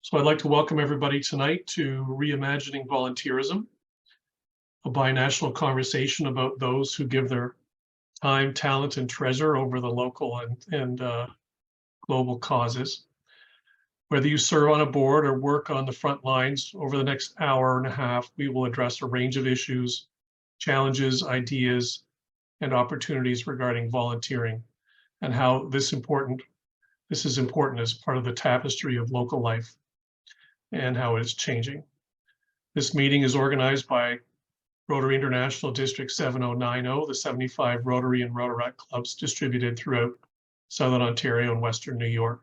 So I'd like to welcome everybody tonight to Reimagining Volunteerism, a binational conversation about those who give their time, talent, and treasure over the local and global causes. Whether you serve on a board or work on the front lines, over the next hour and a half, we will address a range of issues, challenges, ideas, and opportunities regarding volunteering and how this is important as part of the tapestry of local life and how it's changing. This meeting is organized by Rotary International District 7090, the 75 Rotary and Rotaract clubs distributed throughout Southern Ontario and Western New York.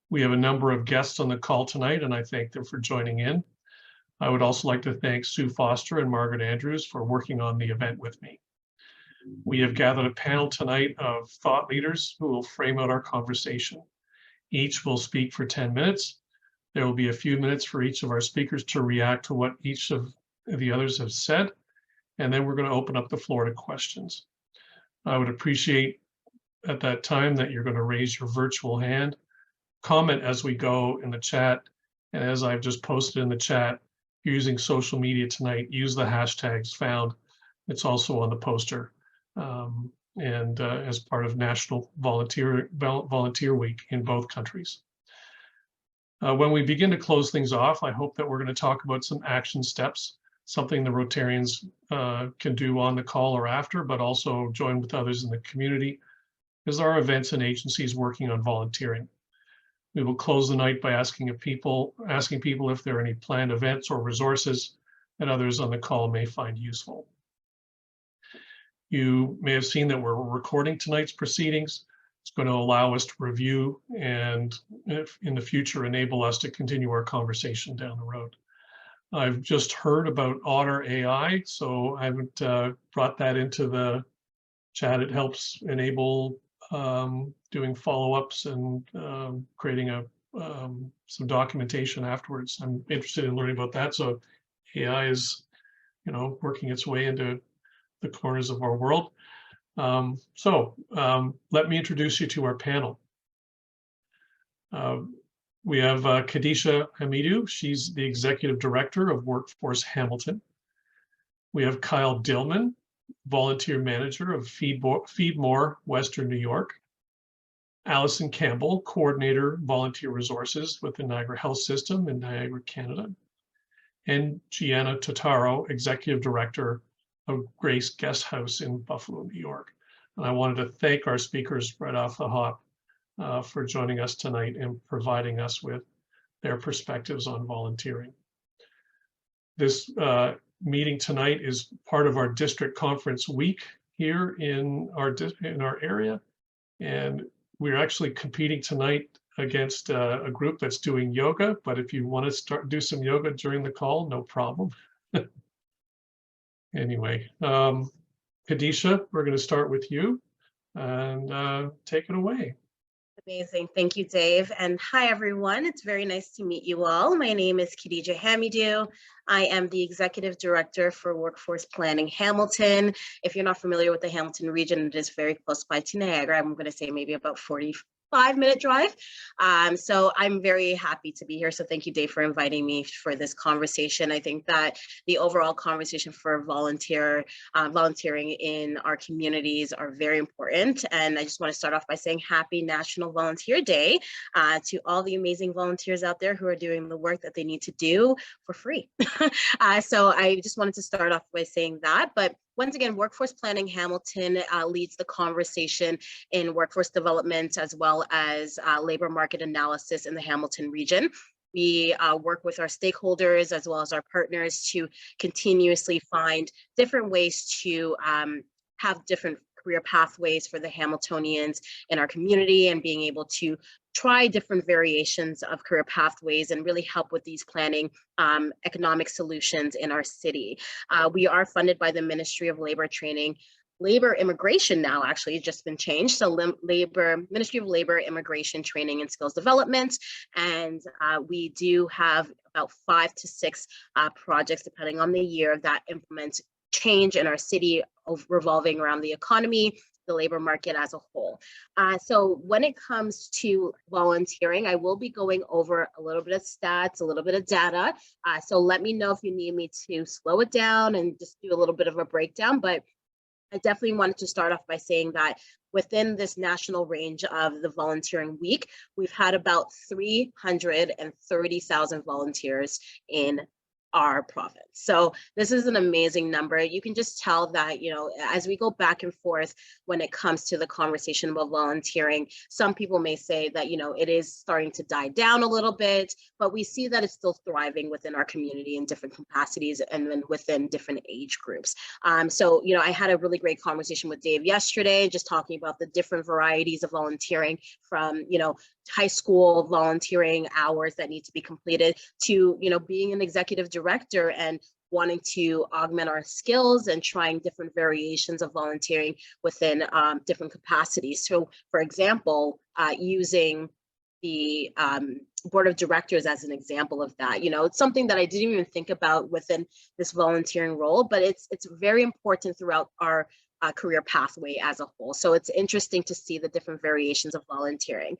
We have a number of guests on the call tonight, and I thank them for joining in. I would also like to thank Sue Foster and Margaret Andrews for working on the event with me. We have gathered a panel tonight of thought leaders who will frame out our conversation. Each will speak for 10 minutes. There will be a few minutes for each of our speakers to react to what each of the others have said, and then we're going to open up the floor to questions. I would appreciate at that time that you're going to raise your virtual hand, comment as we go in the chat, and as I've just posted in the chat, using social media tonight, use the hashtags found. It's also on the poster and as part of National Volunteer Week in both countries. When we begin to close things off, I hope that we're going to talk about some action steps, something the Rotarians can do on the call or after, but also join with others in the community, because there are events and agencies working on volunteering. We will close the night by asking people if there are any planned events or resources that others on the call may find useful. You may have seen that we're recording tonight's proceedings. It's going to allow us to review and, if in the future, enable us to continue our conversation down the road. I've just heard about Otter AI, so I haven't brought that into the chat. It helps enable doing follow-ups and creating some documentation afterwards. I'm interested in learning about that. So AI is, working its way into the corners of our world. Let me introduce you to our panel. We have Khadija Hamidou. She's the Executive Director of Workforce Hamilton. We have Kyle Dillman, Volunteer Manager of Feedmore, Western New York. Allison Campbell, Coordinator, Volunteer Resources with the Niagara Health System in Niagara, Canada. And Gianna Totaro, Executive Director of Grace Guest House in Buffalo, New York. And I wanted to thank our speakers right off the hop for joining us tonight and providing us with their perspectives on volunteering. This meeting tonight is part of our district conference week here in our area, and we're actually competing tonight against a group that's doing yoga. But if you want to do some yoga during the call, no problem. Anyway, Khadija, we're going to start with you and take it away. Amazing. Thank you, Dave. And hi, everyone. It's very nice to meet you all. My name is Khadija Hamidou. I am the Executive Director for Workforce Planning Hamilton. If you're not familiar with the Hamilton region, it is very close by to Niagara. I'm going to say maybe about 45-minute drive. So I'm very happy to be here. So thank you, Dave, for inviting me for this conversation. I think that the overall conversation for volunteering in our communities are very important. And I just want to start off by saying happy National Volunteer Day to all the amazing volunteers out there who are doing the work that they need to do for free. So I just wanted to start off by saying that. But once again, Workforce Planning Hamilton leads the conversation in workforce development as well as labor market analysis in the Hamilton region. We work with our stakeholders as well as our partners to continuously find different ways to have different career pathways for the Hamiltonians in our community, and being able to try different variations of career pathways and really help with these planning economic solutions in our city. We are funded by the Ministry of Labor Immigration now, actually, it's just been changed. So Ministry of Labor, Immigration, Training and Skills Development. And we do have about 5 to 6 projects, depending on the year, that implement change in our city, revolving around the economy, the labor market as a whole. So when it comes to volunteering, I will be going over a little bit of stats, a little bit of data. So let me know if you need me to slow it down and just do a little bit of a breakdown. But I definitely wanted to start off by saying that within this national range of the volunteering week, we've had about 330,000 volunteers in our province. So this is an amazing number. You can just tell that, as we go back and forth when it comes to the conversation about volunteering, some people may say that, it is starting to die down a little bit, but we see that it's still thriving within our community in different capacities and then within different age groups. So, I had a really great conversation with Dave yesterday, just talking about the different varieties of volunteering from, high school volunteering hours that need to be completed to, being an executive director and wanting to augment our skills and trying different variations of volunteering within different capacities. So, for example, using the board of directors as an example of that. It's something that I didn't even think about within this volunteering role, but it's very important throughout our career pathway as a whole. So it's interesting to see the different variations of volunteering.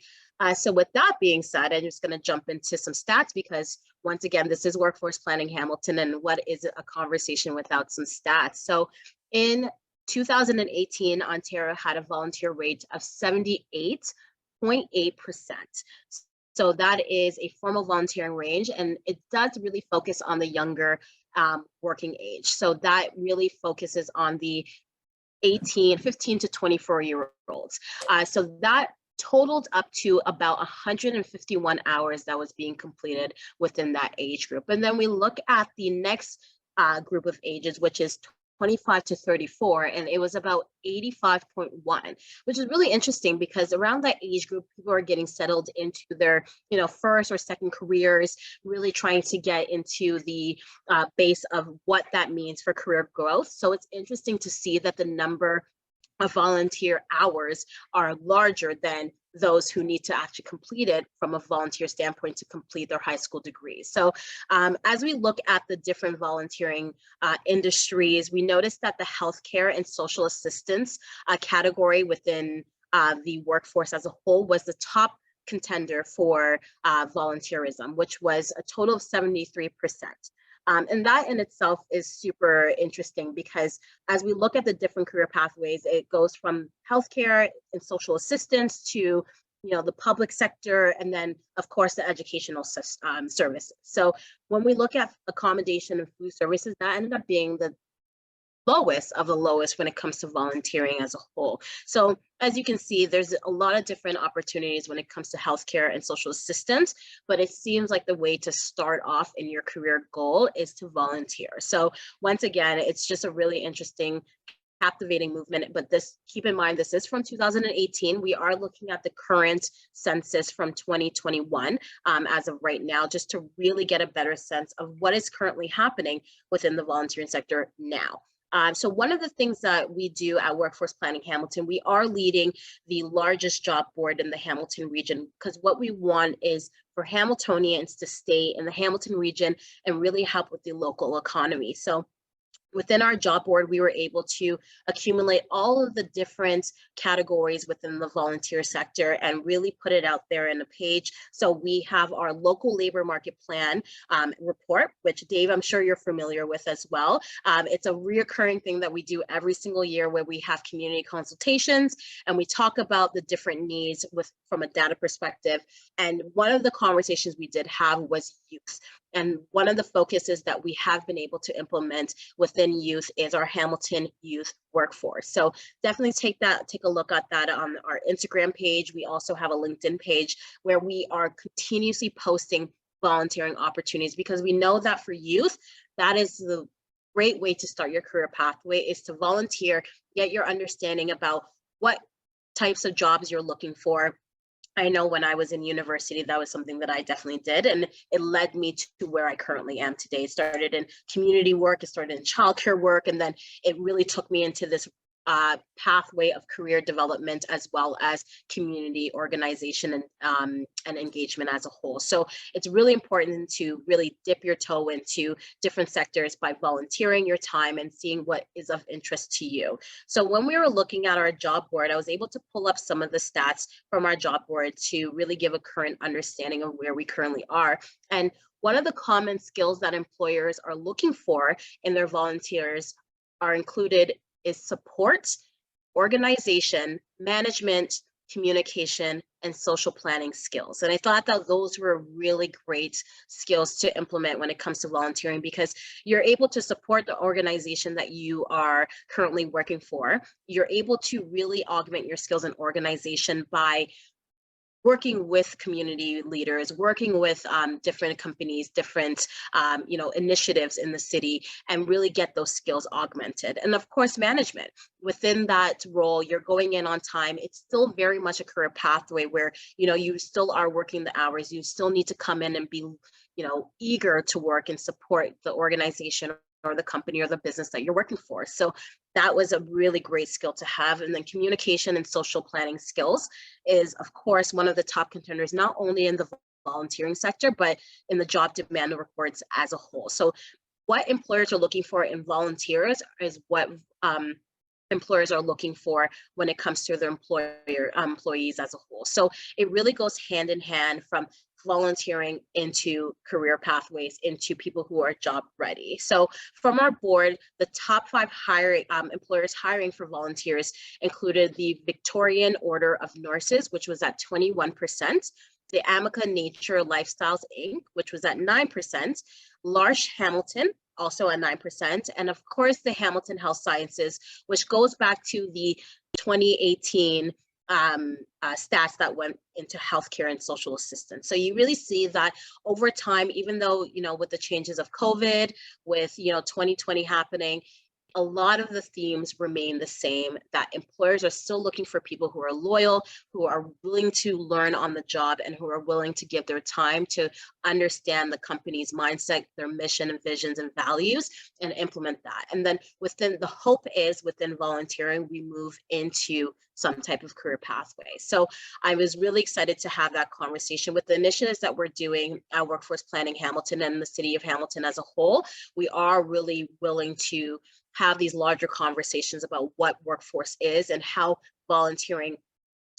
So with that being said, I'm just going to jump into some stats because once again, this is Workforce Planning Hamilton, and what is a conversation without some stats? So in 2018, Ontario had a volunteer rate of 78.8%. So that is a formal volunteering range, and it does really focus on the younger working age. So that really focuses on the 15 to 24-year-olds. So that totaled up to about 151 hours that was being completed within that age group. And then we look at the next group of ages, which is 25 to 34, and it was about 85.1, which is really interesting because around that age group, people are getting settled into their, first or second careers, really trying to get into the base of what that means for career growth. So it's interesting to see that the number of volunteer hours are larger than those who need to actually complete it from a volunteer standpoint to complete their high school degrees. So as we look at the different volunteering industries, we noticed that the healthcare and social assistance category within the workforce as a whole was the top contender for volunteerism, which was a total of 73%. And that in itself is super interesting because as we look at the different career pathways, it goes from healthcare and social assistance to, the public sector, and then of course the educational services. So when we look at accommodation and food services, that ended up being the lowest of the lowest when it comes to volunteering as a whole. So as you can see, there's a lot of different opportunities when it comes to healthcare and social assistance, but it seems like the way to start off in your career goal is to volunteer. So once again, it's just a really interesting, captivating movement, but keep in mind, this is from 2018. We are looking at the current census from 2021 as of right now, just to really get a better sense of what is currently happening within the volunteering sector now. So one of the things that we do at Workforce Planning Hamilton, we are leading the largest job board in the Hamilton region, because what we want is for Hamiltonians to stay in the Hamilton region and really help with the local economy. So within our job board, we were able to accumulate all of the different categories within the volunteer sector and really put it out there in a page. So we have our local labor market plan report, which Dave, I'm sure you're familiar with as well. It's a reoccurring thing that we do every single year where we have community consultations and we talk about the different needs from a data perspective. And one of the conversations we did have was youth. And one of the focuses that we have been able to implement within youth is our Hamilton youth workforce. So definitely take a look at that on our Instagram page. We also have a LinkedIn page where we are continuously posting volunteering opportunities, because we know that for youth, that is the great way to start your career pathway, is to volunteer, get your understanding about what types of jobs you're looking for. I know when I was in university, that was something that I definitely did, and it led me to where I currently am today. It started in community work, it started in childcare work, and then it really took me into this pathway of career development, as well as community organization and engagement as a whole. So it's really important to really dip your toe into different sectors by volunteering your time and seeing what is of interest to you. So when we were looking at our job board, I was able to pull up some of the stats from our job board to really give a current understanding of where we currently are. And one of the common skills that employers are looking for in their volunteers are included is support, organization, management, communication, and social planning skills. And I thought that those were really great skills to implement when it comes to volunteering, because you're able to support the organization that you are currently working for. You're able to really augment your skills in organization by working with community leaders, working with different companies, different initiatives in the city, and really get those skills augmented. And of course, management. Within that role, you're going in on time. It's still very much a career pathway where you still are working the hours. You still need to come in and be eager to work and support the organization or the company or the business that you're working for. So that was a really great skill to have. And then communication and social planning skills is, of course, one of the top contenders, not only in the volunteering sector, but in the job demand reports as a whole. So what employers are looking for in volunteers is what employers are looking for when it comes to their employees as a whole. So it really goes hand in hand from volunteering into career pathways, into people who are job ready. So from our board, the top 5 employers hiring for volunteers included the Victorian Order of Nurses, which was at 21%, the Amica Nature Lifestyles Inc., which was at 9%, L'Arche Hamilton, also at 9%, and of course the Hamilton Health Sciences, which goes back to the 2018 stats that went into healthcare and social assistance. So you really see that over time, even though, with the changes of COVID, with, 2020 happening, a lot of the themes remain the same, that employers are still looking for people who are loyal, who are willing to learn on the job, and who are willing to give their time to understand the company's mindset, their mission and visions and values, and implement that. And then within the hope is within volunteering, we move into some type of career pathway. So I was really excited to have that conversation with the initiatives that we're doing at Workforce Planning Hamilton and the city of Hamilton as a whole. We are really willing to have these larger conversations about what workforce is and how volunteering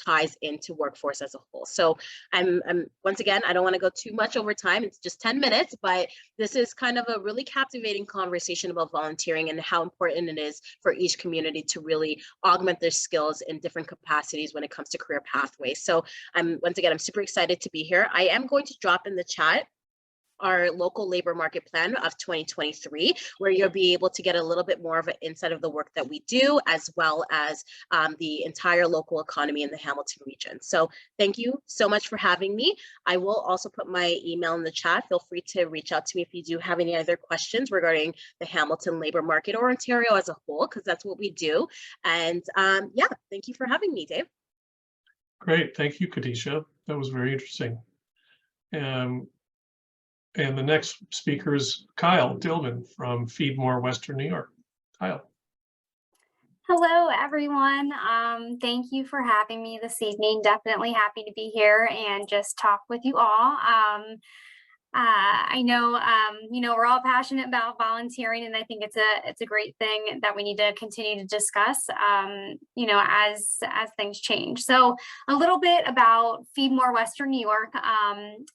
ties into workforce as a whole. So I'm once again, I don't want to go too much over time. It's just 10 minutes, but this is kind of a really captivating conversation about volunteering and how important it is for each community to really augment their skills in different capacities when it comes to career pathways. So I'm super excited to be here. I am going to drop in the chat our local labor market plan of 2023, where you'll be able to get a little bit more of an insight of the work that we do, as well as the entire local economy in the Hamilton region. So thank you so much for having me. I will also put my email in the chat. Feel free to reach out to me if you do have any other questions regarding the Hamilton labor market or Ontario as a whole, because that's what we do. And yeah, thank you for having me, Dave. Great, thank you, Khadijah. That was very interesting. And the next speaker is Kyle Dillman from Feed More Western New York. Kyle. Hello, everyone. Thank you for having me this evening. Definitely happy to be here and just talk with you all. I know, we're all passionate about volunteering, and I think it's a great thing that we need to continue to discuss, as things change. So a little bit about Feed More Western New York.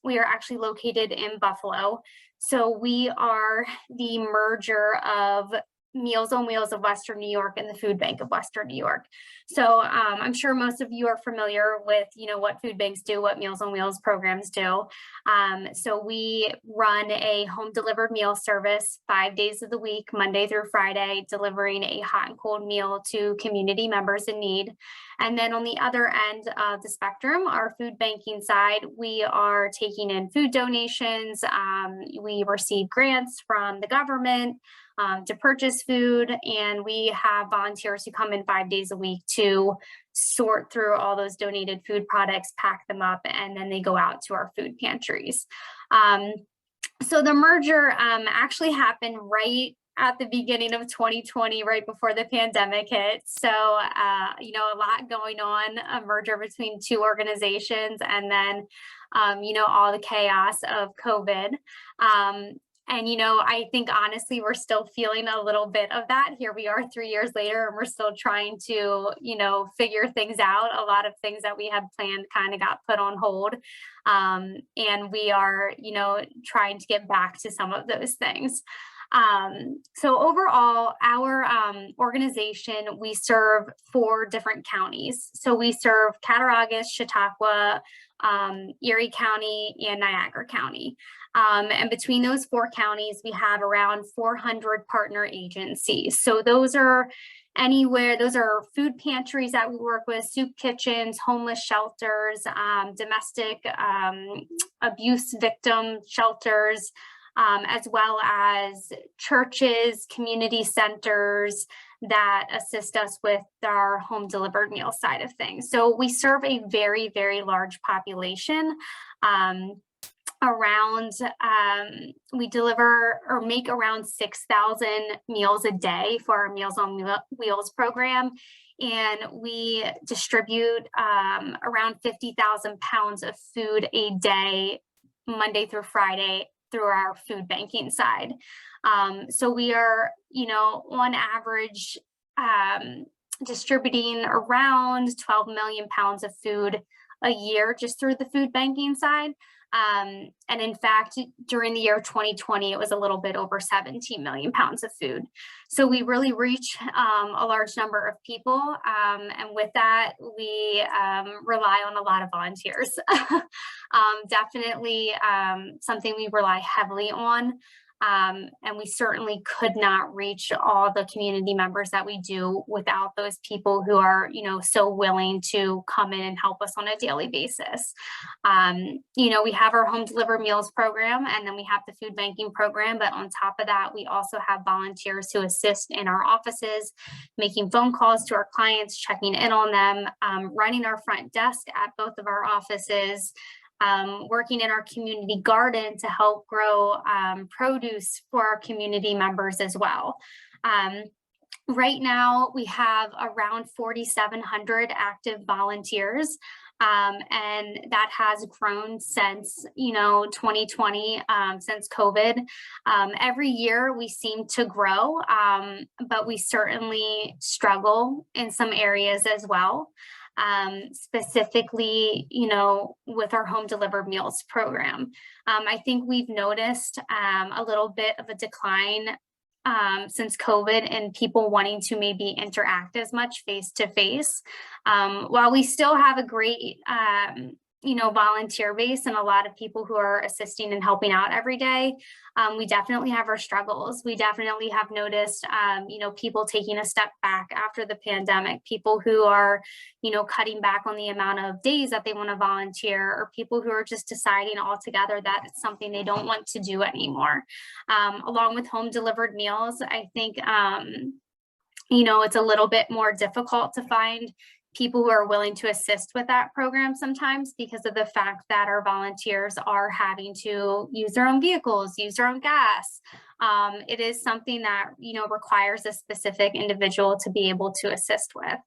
We are actually located in Buffalo. So we are the merger of Meals on Wheels of Western New York and the Food Bank of Western New York. So I'm sure most of you are familiar with, what food banks do, what Meals on Wheels programs do. So we run a home delivered meal service 5 days of the week, Monday through Friday, delivering a hot and cold meal to community members in need. And then on the other end of the spectrum, our food banking side, we are taking in food donations. We receive grants from the government to purchase food, and we have volunteers who come in 5 days a week to sort through all those donated food products, pack them up, and then they go out to our food pantries. So the merger actually happened right at the beginning of 2020, right before the pandemic hit. So, you know, a lot going on, a merger between two organizations, and then, you know, all the chaos of COVID. And, you know, I think honestly, we're still feeling a little bit of that. Here we are 3 years later, and we're still trying to, you know, figure things out. A lot of things that we had planned kind of got put on hold. And we are, you know, trying to get back to some of those things. So overall, our organization, we serve 4 different counties. So we serve Cattaraugus, Chautauqua, Erie County, and Niagara County. And between those 4 counties, we have around 400 partner agencies. So those are food pantries that we work with, soup kitchens, homeless shelters, domestic abuse victim shelters, as well as churches, community centers that assist us with our home delivered meal side of things. So we serve a very, very large population. We deliver or make around 6,000 meals a day for our Meals on Wheels program. And we distribute around 50,000 pounds of food a day, Monday through Friday, through our food banking side. So we are, you know, on average, distributing around 12 million pounds of food a year just through the food banking side. And in fact, during the year 2020, it was a little bit over 17 million pounds of food. So we really reach a large number of people. And with that, we rely on a lot of volunteers. Definitely something we rely heavily on. And we certainly could not reach all the community members that we do without those people who are, you know, so willing to come in and help us on a daily basis. You know, we have our home delivered meals program, and then we have the food banking program. But on top of that, we also have volunteers who assist in our offices, making phone calls to our clients, checking in on them, running our front desk at both of our offices, working in our community garden to help grow produce for our community members as well. Right now, we have around 4,700 active volunteers, and that has grown since, you know, 2020, since COVID. Every year we seem to grow, but we certainly struggle in some areas as well. Specifically, you know, with our home delivered meals program. I think we've noticed a little bit of a decline since COVID and people wanting to maybe interact as much face to face. While we still have a great, you know, volunteer base and a lot of people who are assisting and helping out every day, we definitely have our struggles. We definitely have noticed, you know, people taking a step back after the pandemic, people who are, you know, cutting back on the amount of days that they want to volunteer, or people who are just deciding altogether that it's something they don't want to do anymore. Along with home delivered meals, I think, you know, it's a little bit more difficult to find people who are willing to assist with that program sometimes, because of the fact that our volunteers are having to use their own vehicles, use their own gas. It is something that, you know, requires a specific individual to be able to assist with.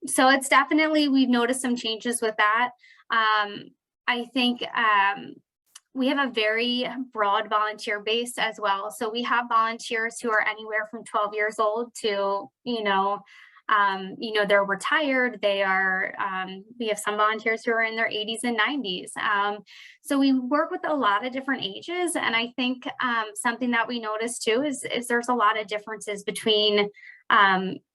So it's definitely, we've noticed some changes with that. I think we have a very broad volunteer base as well. So we have volunteers who are anywhere from 12 years old to, you know, they're retired. They are, we have some volunteers who are in their 80s and 90s. So we work with a lot of different ages. And I think something that we notice too is there's a lot of differences between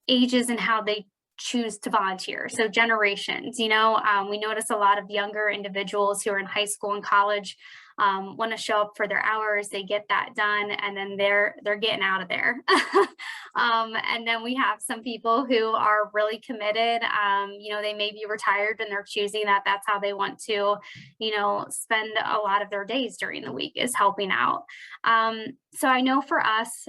ages and how they choose to volunteer. So generations, you know, we notice a lot of younger individuals who are in high school and college want to show up for their hours, they get that done, and then they're getting out of there. And then we have some people who are really committed. You know, they may be retired and they're choosing that that's how they want to, you know, spend a lot of their days during the week, is helping out. So I know for us,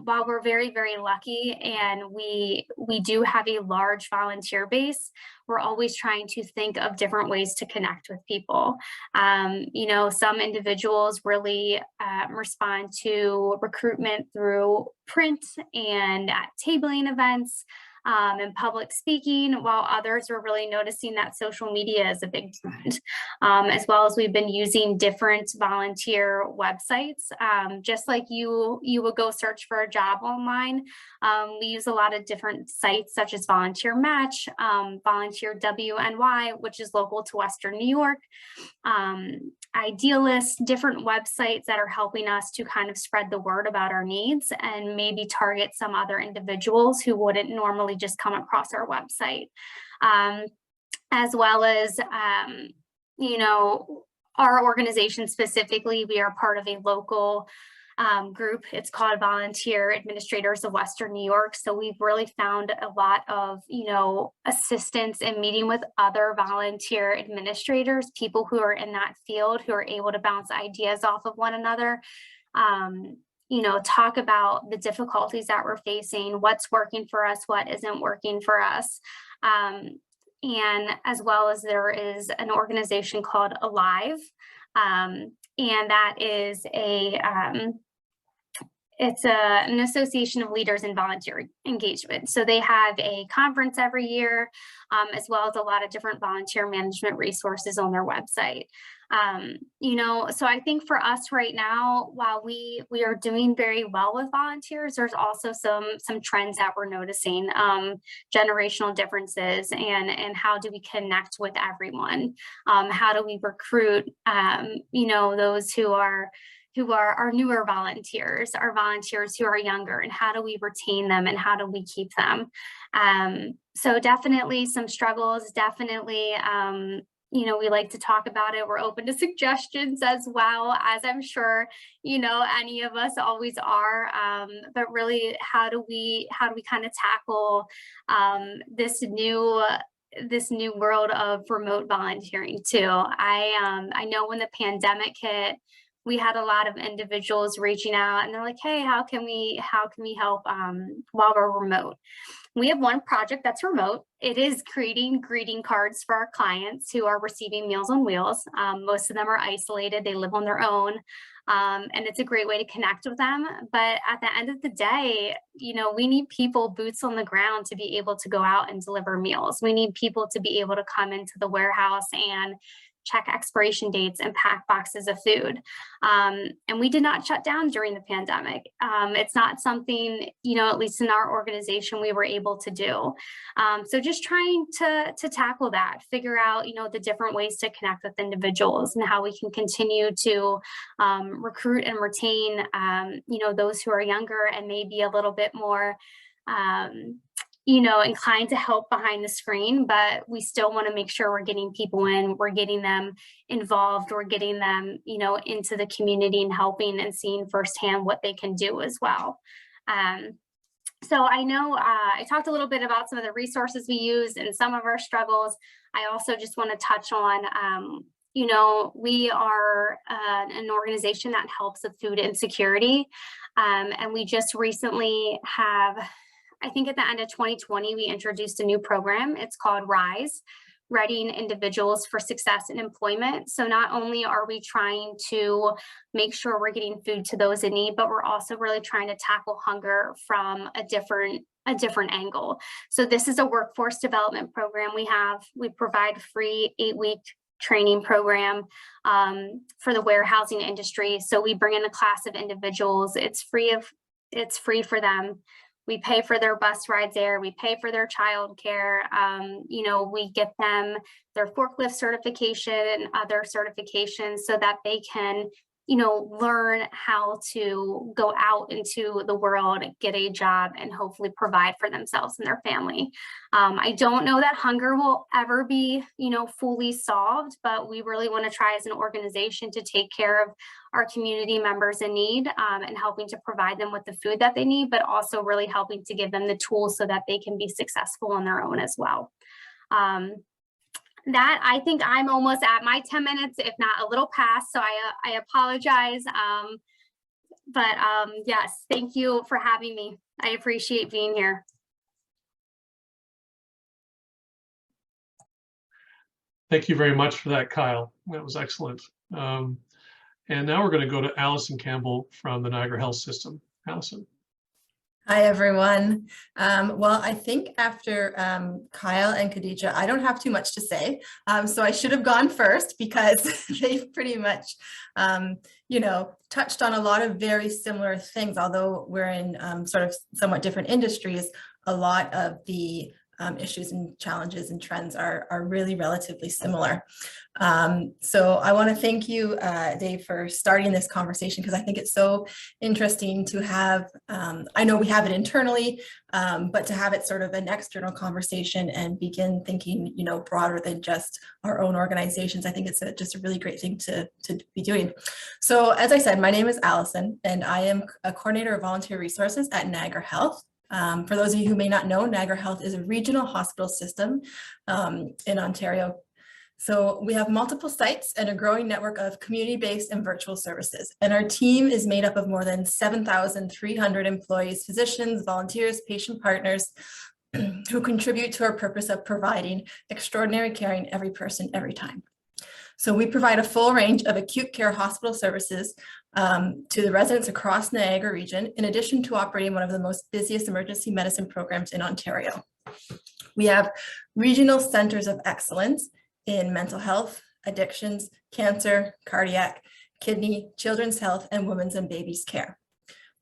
while we're very, very lucky and we do have a large volunteer base, we're always trying to think of different ways to connect with people. You know, some individuals really respond to recruitment through print and at tabling events and public speaking, while others were really noticing that social media is a big trend, as well as we've been using different volunteer websites. Just like you would go search for a job online, we use a lot of different sites such as Volunteer Match, Volunteer WNY, which is local to Western New York, Idealist, different websites that are helping us to kind of spread the word about our needs and maybe target some other individuals who wouldn't normally just come across our website. As well as, you know, our organization specifically, we are part of a local group. It's called Volunteer Administrators of Western New York. So we've really found a lot of, you know, assistance in meeting with other volunteer administrators, people who are in that field, who are able to bounce ideas off of one another, you know, talk about the difficulties that we're facing, what's working for us, what isn't working for us. And as well as there is an organization called Alive, and that is an association of leaders in volunteer engagement. So they have a conference every year, as well as a lot of different volunteer management resources on their website. You know, so I think for us right now, while we are doing very well with volunteers, there's also some trends that we're noticing, generational differences, and how do we connect with everyone? How do we recruit, you know, those who are our newer volunteers, our volunteers who are younger, and how do we retain them and how do we keep them? So definitely some struggles, definitely, you know, we like to talk about it. We're open to suggestions as well, as I'm sure, you know, any of us always are. But really, how do we kind of tackle this new world of remote volunteering too? I know when the pandemic hit, we had a lot of individuals reaching out and they're like, hey, how can we help while we're remote? We have one project that's remote. It is creating greeting cards for our clients who are receiving Meals on Wheels. Most of them are isolated, they live on their own. And it's a great way to connect with them. But at the end of the day, you know, we need people boots on the ground to be able to go out and deliver meals. We need people to be able to come into the warehouse and check expiration dates and pack boxes of food. And we did not shut down during the pandemic. It's not something, you know, at least in our organization, we were able to do. So just trying to tackle that, figure out, you know, the different ways to connect with individuals and how we can continue to recruit and retain, you know, those who are younger and maybe a little bit more you know, inclined to help behind the screen, but we still want to make sure we're getting people in, we're getting them involved, we're getting them, you know, into the community and helping and seeing firsthand what they can do as well. So I know I talked a little bit about some of the resources we use and some of our struggles. I also just want to touch on, you know, we are an organization that helps with food insecurity. And we just recently have, I think at the end of 2020, we introduced a new program. It's called RISE, Readying Individuals for Success in Employment. So not only are we trying to make sure we're getting food to those in need, but we're also really trying to tackle hunger from a different angle. So this is a workforce development program we have. We provide free 8-week training program for the warehousing industry. So we bring in a class of individuals. It's free for them. We pay for their bus rides there. We pay for their childcare. You know, we get them their forklift certification and other certifications so that they can, you know, learn how to go out into the world, get a job, and hopefully provide for themselves and their family. I don't know that hunger will ever be, you know, fully solved, but we really want to try as an organization to take care of our community members in need and helping to provide them with the food that they need, but also really helping to give them the tools so that they can be successful on their own as well. That I think I'm almost at my 10 minutes, if not a little past, so I apologize. But yes, thank you for having me. I appreciate being here. Thank you very much for that, Kyle. That was excellent. And now we're going to go to Allison Campbell from the Niagara Health System. Allison. Hi, everyone. Well, I think after Kyle and Khadija, I don't have too much to say. So I should have gone first because they've pretty much, touched on a lot of very similar things. Although we're in sort of somewhat different industries, a lot of the issues and challenges and trends are really relatively similar. So I want to thank you, Dave, for starting this conversation, because I think it's so interesting to have, I know we have it internally, but to have it sort of an external conversation and begin thinking, broader than just our own organizations. I think it's just a really great thing to be doing. So as I said, my name is Allison, and I am a coordinator of volunteer resources at Niagara Health. For those of you who may not know, Niagara Health is a regional hospital system in Ontario. So we have multiple sites and a growing network of community-based and virtual services. And our team is made up of more than 7,300 employees, physicians, volunteers, patient partners who contribute to our purpose of providing extraordinary care in every person, every time. So we provide a full range of acute care hospital services to the residents across Niagara region, in addition to operating one of the most busiest emergency medicine programs in Ontario. We have regional centers of excellence in mental health, addictions, cancer, cardiac, kidney, children's health, and women's and babies care.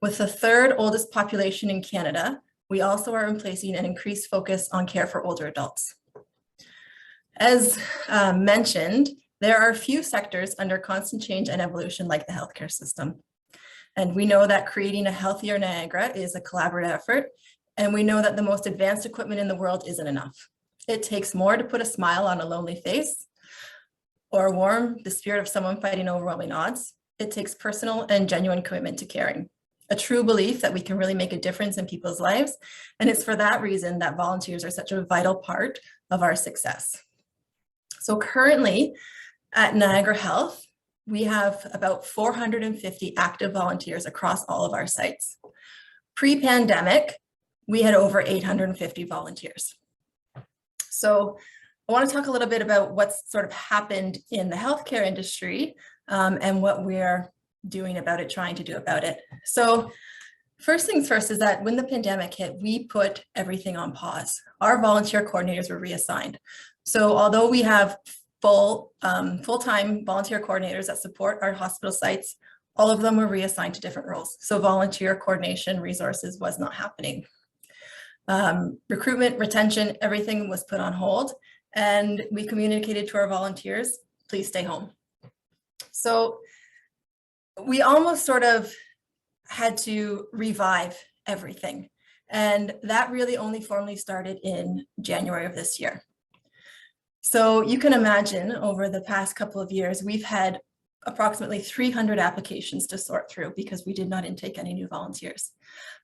With the third oldest population in Canada, we also are placing an increased focus on care for older adults. As mentioned, there are few sectors under constant change and evolution like the healthcare system. And we know that creating a healthier Niagara is a collaborative effort. And we know that the most advanced equipment in the world isn't enough. It takes more to put a smile on a lonely face or warm the spirit of someone fighting overwhelming odds. It takes personal and genuine commitment to caring, a true belief that we can really make a difference in people's lives. And it's for that reason that volunteers are such a vital part of our success. So currently, at Niagara Health, we have about 450 active volunteers across all of our sites. Pre-pandemic, we had over 850 volunteers. So I want to talk a little bit about what's sort of happened in the healthcare industry and what we're doing about it, trying to do about it. So first things first is that when the pandemic hit, we put everything on pause. Our volunteer coordinators were reassigned. So although we have full-time volunteer coordinators that support our hospital sites, all of them were reassigned to different roles. So volunteer coordination resources was not happening. Recruitment, retention, everything was put on hold, and we communicated to our volunteers, please stay home. So we almost sort of had to revive everything. And that really only formally started in January of this year. So you can imagine over the past couple of years, we've had approximately 300 applications to sort through because we did not intake any new volunteers.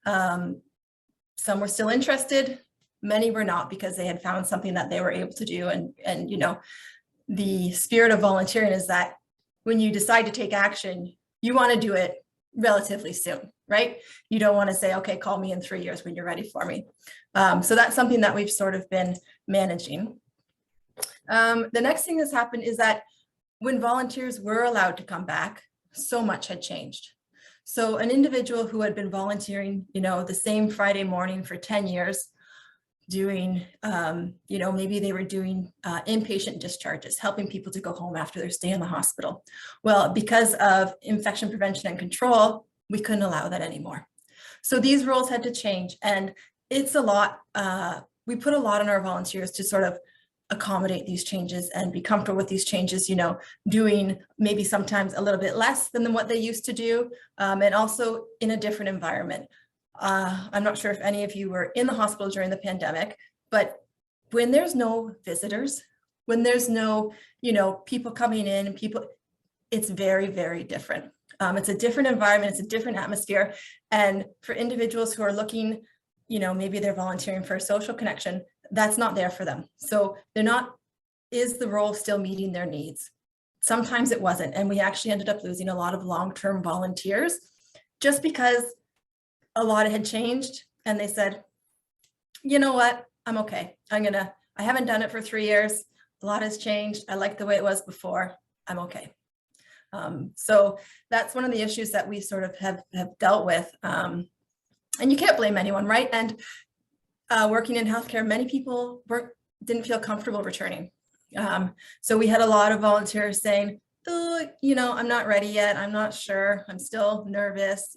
Some were still interested, many were not because they had found something that they were able to do. And the spirit of volunteering is that when you decide to take action, you want to do it relatively soon, right? You don't want to say, okay, call me in 3 years when you're ready for me. So that's something that we've sort of been managing. The next thing that's happened is that when volunteers were allowed to come back, so much had changed. So an individual who had been volunteering, the same Friday morning for 10 years, doing, maybe they were doing inpatient discharges, helping people to go home after their stay in the hospital. Well, because of infection prevention and control, we couldn't allow that anymore. So these roles had to change, and it's a lot. We put a lot on our volunteers to sort of accommodate these changes and be comfortable with these changes, doing maybe sometimes a little bit less than what they used to do, and also in a different environment. I'm not sure if any of you were in the hospital during the pandemic, but when there's no visitors, when there's no, people coming in and it's very, very different. It's a different environment, it's a different atmosphere. And for individuals who are looking, maybe they're volunteering for a social connection, that's not there for them. So is the role still meeting their needs? Sometimes it wasn't. And we actually ended up losing a lot of long-term volunteers just because a lot had changed. And they said, you know what, I'm okay. I haven't done it for 3 years. a lot has changed. I like the way it was before. I'm okay. So that's one of the issues that we sort of have dealt with. And you can't blame anyone, right? And working in healthcare, many people didn't feel comfortable returning. So we had a lot of volunteers saying, oh, I'm not ready yet. I'm not sure. I'm still nervous,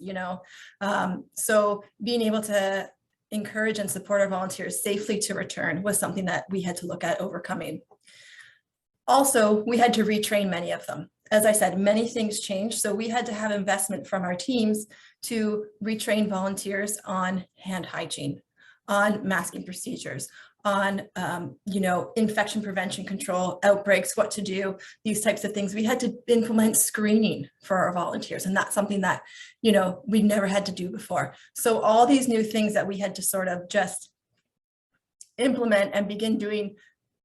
So being able to encourage and support our volunteers safely to return was something that we had to look at overcoming. Also, we had to retrain many of them. As I said, many things changed. So we had to have investment from our teams to retrain volunteers on hand hygiene, on masking procedures, on, infection prevention control, outbreaks, what to do, these types of things. We had to implement screening for our volunteers. And that's something that, we never had to do before. So all these new things that we had to sort of just implement and begin doing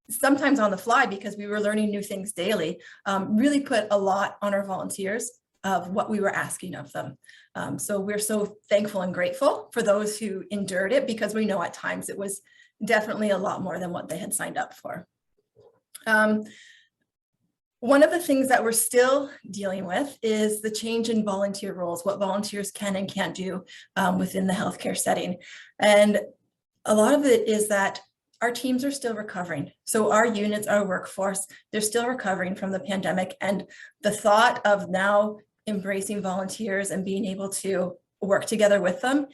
sometimes on the fly because we were learning new things daily, really put a lot on our volunteers of what we were asking of them. So we're so thankful and grateful for those who endured it because we know at times it was definitely a lot more than what they had signed up for. One of the things that we're still dealing with is the change in volunteer roles, what volunteers can and can't do within the healthcare setting. And a lot of it is that our teams are still recovering. So our units, our workforce, they're still recovering from the pandemic. And the thought of now embracing volunteers and being able to work together with them,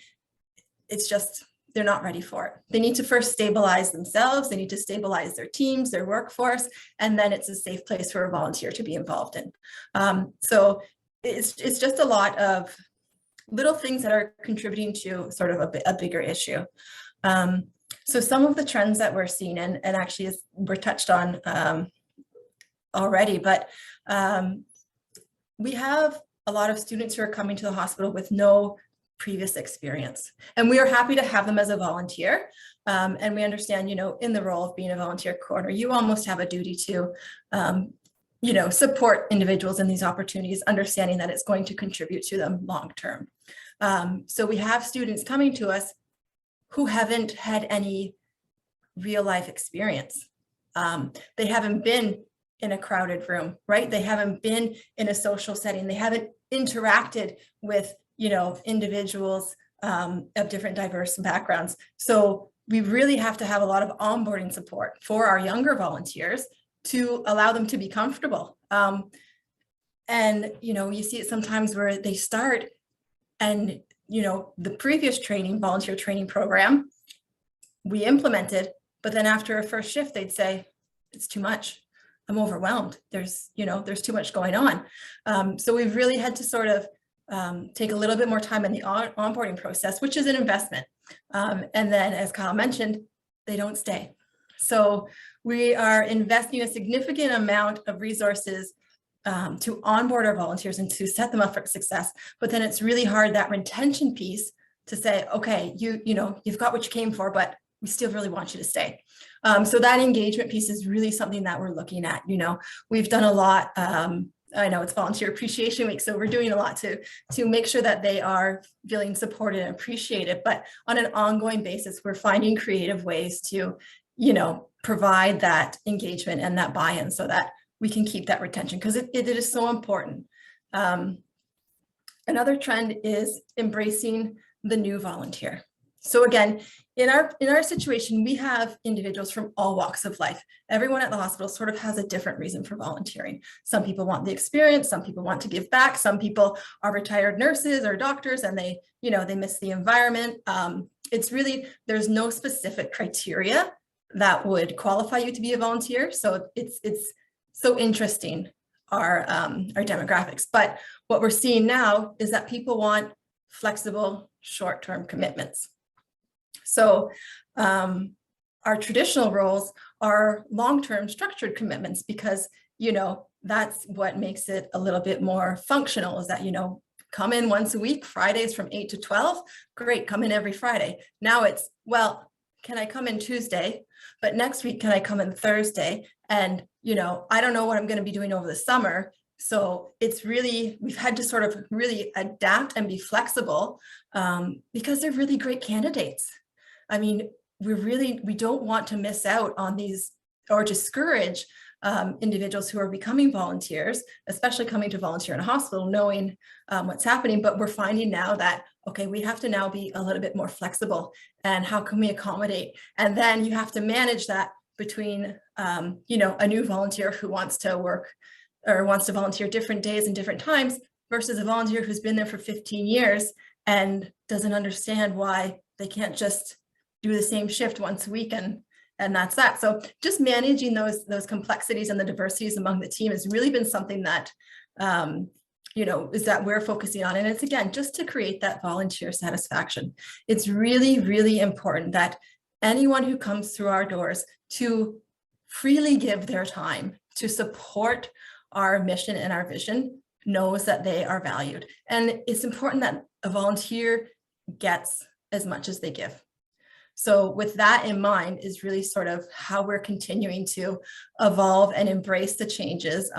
it's just, they're not ready for it. They need to first stabilize themselves. They need to stabilize their teams, their workforce, and then it's a safe place for a volunteer to be involved in. So it's just a lot of little things that are contributing to sort of a bigger issue. So some of the trends that we're seeing, and actually were touched on already, but we have a lot of students who are coming to the hospital with no previous experience. And we are happy to have them as a volunteer. And we understand, in the role of being a volunteer coordinator, you almost have a duty to, support individuals in these opportunities, understanding that it's going to contribute to them long-term. So we have students coming to us who haven't had any real life experience. They haven't been in a crowded room, right? They haven't been in a social setting. They haven't interacted with, individuals of different diverse backgrounds. So we really have to have a lot of onboarding support for our younger volunteers to allow them to be comfortable. And, you see it sometimes where they start and, the previous volunteer training program, we implemented, but then after a first shift, they'd say, it's too much. I'm overwhelmed. There's too much going on. So we've really had to sort of take a little bit more time in the onboarding process, which is an investment. And then, as Kyle mentioned, they don't stay. So we are investing a significant amount of resources to onboard our volunteers and to set them up for success. But then it's really hard, that retention piece, to say, okay, you've got what you came for, but we still really want you to stay. So that engagement piece is really something that we're looking at. We've done a lot. I know it's Volunteer Appreciation Week, so we're doing a lot to make sure that they are feeling supported and appreciated. But on an ongoing basis, we're finding creative ways to, provide that engagement and that buy-in so that we can keep that retention, because it is so important. Another trend is embracing the new volunteer. So again, in our situation, we have individuals from all walks of life. Everyone at the hospital sort of has a different reason for volunteering. Some people want the experience, some people want to give back, some people are retired nurses or doctors and they miss the environment. It's really, there's no specific criteria that would qualify you to be a volunteer. So it's so interesting, our demographics. But what we're seeing now is that people want flexible short-term commitments. So our traditional roles are long-term structured commitments because, that's what makes it a little bit more functional, is that, come in once a week, Fridays from 8 to 12, great, come in every Friday. Now it's, well, can I come in Tuesday? But next week, can I come in Thursday? And, I don't know what I'm going to be doing over the summer. So it's really, we've had to sort of really adapt and be flexible because they're really great candidates. I mean, we don't want to miss out on these or discourage individuals who are becoming volunteers, especially coming to volunteer in a hospital, knowing what's happening. But we're finding now that, okay, we have to now be a little bit more flexible, and how can we accommodate? And then you have to manage that between, you know, a new volunteer who wants to work or wants to volunteer different days and different times versus a volunteer who's been there for 15 years and doesn't understand why they can't just do the same shift once a week and that's that. So just managing those complexities and the diversities among the team has really been something that, you know, is that we're focusing on. And it's, again, just to create that volunteer satisfaction. It's really, really important that anyone who comes through our doors to freely give their time to support our mission and our vision knows that they are valued. And it's important that a volunteer gets as much as they give. So with that in mind is really sort of how we're continuing to evolve and embrace the changes,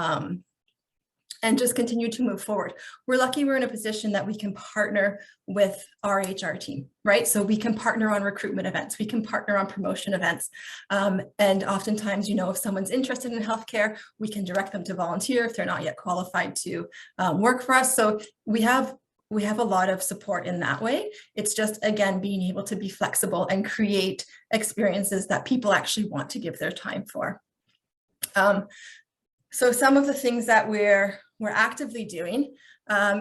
and just continue to move forward. We're lucky we're in a position that we can partner with our HR team, right? So we can partner on recruitment events, we can partner on promotion events. And oftentimes, you know, if someone's interested in healthcare, we can direct them to volunteer if they're not yet qualified to work for us. So we have a lot of support in that way. It's just, again, being able to be flexible and create experiences that people actually want to give their time for. So some of the things that we're actively doing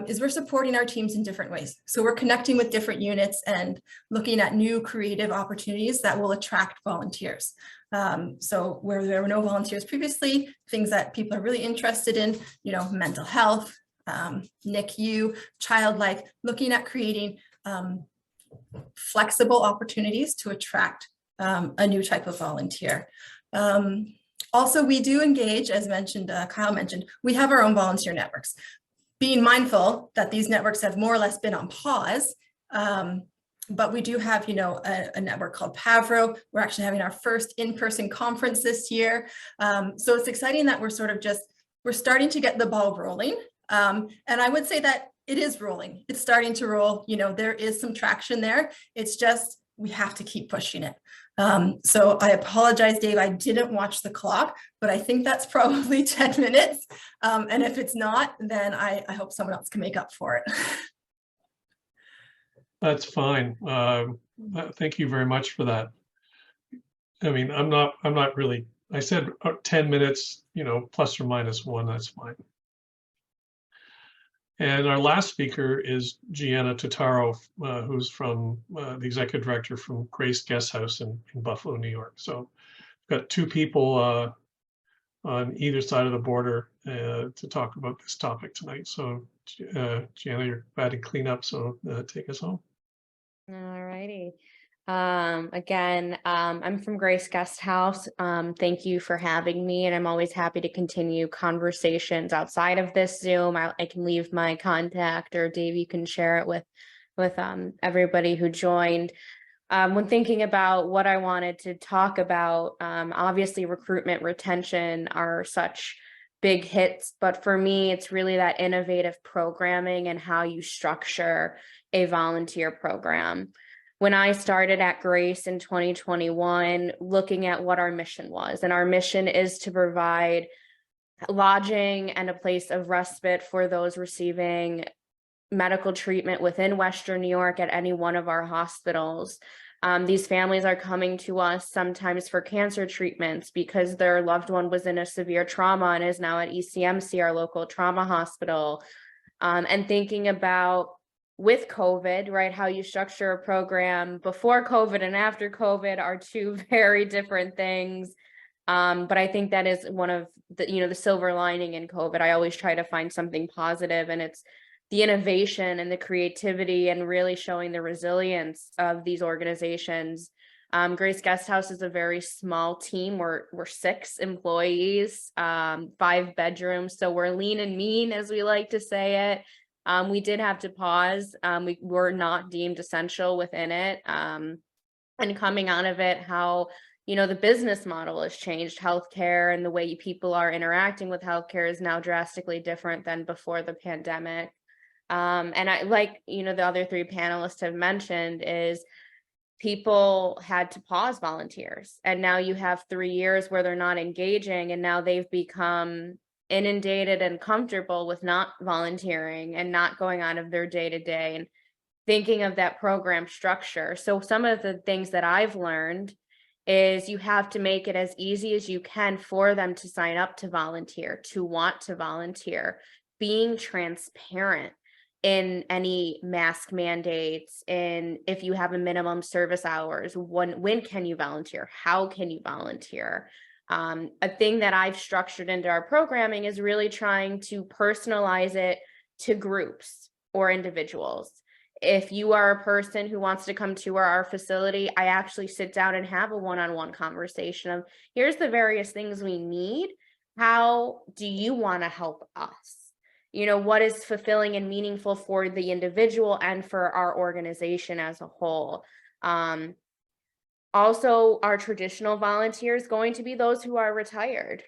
is we're supporting our teams in different ways. So we're connecting with different units and looking at new creative opportunities that will attract volunteers. So where there were no volunteers previously, things that people are really interested in, you know, mental health, NICU, child life, looking at creating flexible opportunities to attract a new type of volunteer. Also, we do engage, as mentioned, Kyle mentioned, we have our own volunteer networks. Being mindful that these networks have more or less been on pause, but we do have, you know, a network called Pavro. We're actually having our first in-person conference this year. So it's exciting that we're sort of just, we're starting to get the ball rolling. And I would say that it is rolling. It's starting to roll. You know, there is some traction there. It's just, we have to keep pushing it. So I apologize, Dave, I didn't watch the clock, but I think that's probably 10 minutes. And if it's not, then I hope someone else can make up for it. That's fine. Thank you very much for that. I mean, I'm not really, I said 10 minutes, you know, plus or minus one, that's fine. And our last speaker is Gianna Totaro, who's from the executive director from Grace Guest House in Buffalo, New York. So we've got two people on either side of the border to talk about this topic tonight. So Gianna, you're bad to clean up, so take us home. All righty. Again, I'm from Grace Guest House. Thank you for having me, and I'm always happy to continue conversations outside of this Zoom. I can leave my contact, or Dave, you can share it with everybody who joined. When thinking about what I wanted to talk about, obviously recruitment, retention are such big hits, but for me, it's really that innovative programming and how you structure a volunteer program. When I started at Grace in 2021, looking at what our mission was, and our mission is to provide lodging and a place of respite for those receiving medical treatment within Western New York at any one of our hospitals. These families are coming to us sometimes for cancer treatments because their loved one was in a severe trauma and is now at ECMC, our local trauma hospital, and thinking about with COVID, right, how you structure a program before COVID and after COVID are two very different things. But I think that is one of the, you know, the silver lining in COVID. I always try to find something positive, and it's the innovation and the creativity and really showing the resilience of these organizations. Grace Guest House is a very small team. We're 6 employees, 5 bedrooms. So we're lean and mean, as we like to say it. We did have to pause. We were not deemed essential within it. And coming out of it, how, you know, the business model has changed. Healthcare and the way people are interacting with healthcare is now drastically different than before the pandemic. And I, like, you know, the other 3 panelists have mentioned, is people had to pause volunteers. And now you have 3 years where they're not engaging, and now they've become inundated and comfortable with not volunteering and not going out of their day to day and thinking of that program structure. So some of the things that I've learned is you have to make it as easy as you can for them to sign up to volunteer, to want to volunteer, being transparent in any mask mandates, and if you have a minimum service hours, when can you volunteer? How can you volunteer? A thing that I've structured into our programming is really trying to personalize it to groups or individuals. If you are a person who wants to come to our facility, I actually sit down and have a one-on-one conversation of, here's the various things we need. How do you want to help us? You know, what is fulfilling and meaningful for the individual and for our organization as a whole? Also, our traditional volunteers going to be those who are retired.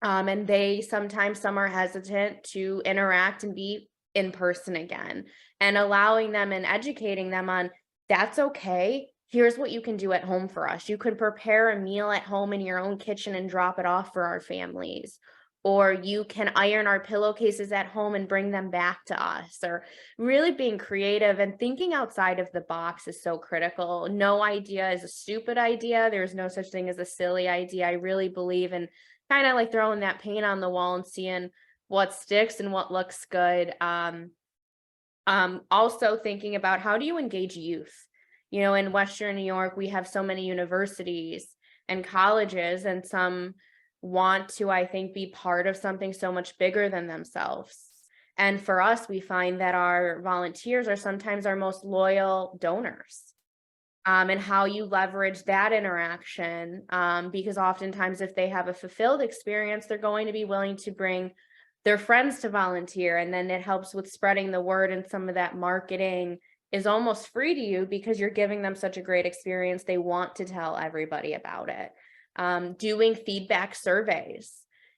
And some are hesitant to interact and be in person again, and allowing them and educating them on, that's okay. Here's what you can do at home for us. You can prepare a meal at home in your own kitchen and drop it off for our families. Or you can iron our pillowcases at home and bring them back to us. Or really being creative and thinking outside of the box is so critical. No idea is a stupid idea. There's no such thing as a silly idea. I really believe in kind of like throwing that paint on the wall and seeing what sticks and what looks good. Also thinking about, how do you engage youth? You know, in Western New York, we have so many universities and colleges, and some want to, I think, be part of something so much bigger than themselves. And for us, we find that our volunteers are sometimes our most loyal donors. And how you leverage that interaction, because oftentimes if they have a fulfilled experience, they're going to be willing to bring their friends to volunteer, and then it helps with spreading the word, and some of that marketing is almost free to you because you're giving them such a great experience. They want to tell everybody about it. Doing feedback surveys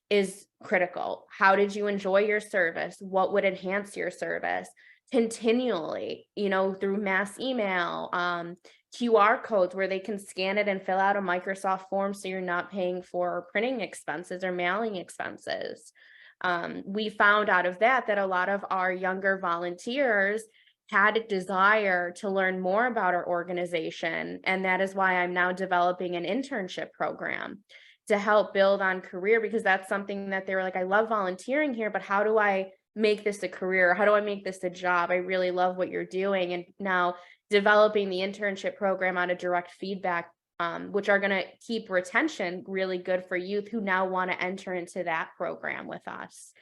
is critical. How did you enjoy your service? What would enhance your service? Continually, you know, through mass email, QR codes where they can scan it and fill out a Microsoft form, so you're not paying for printing expenses or mailing expenses. We found out of that a lot of our younger volunteers had a desire to learn more about our organization. And that is why I'm now developing an internship program to help build on career, because that's something that they were like, I love volunteering here, but how do I make this a career? How do I make this a job? I really love what you're doing. And now developing the internship program out of direct feedback, which are going to keep retention really good for youth who now want to enter into that program with us.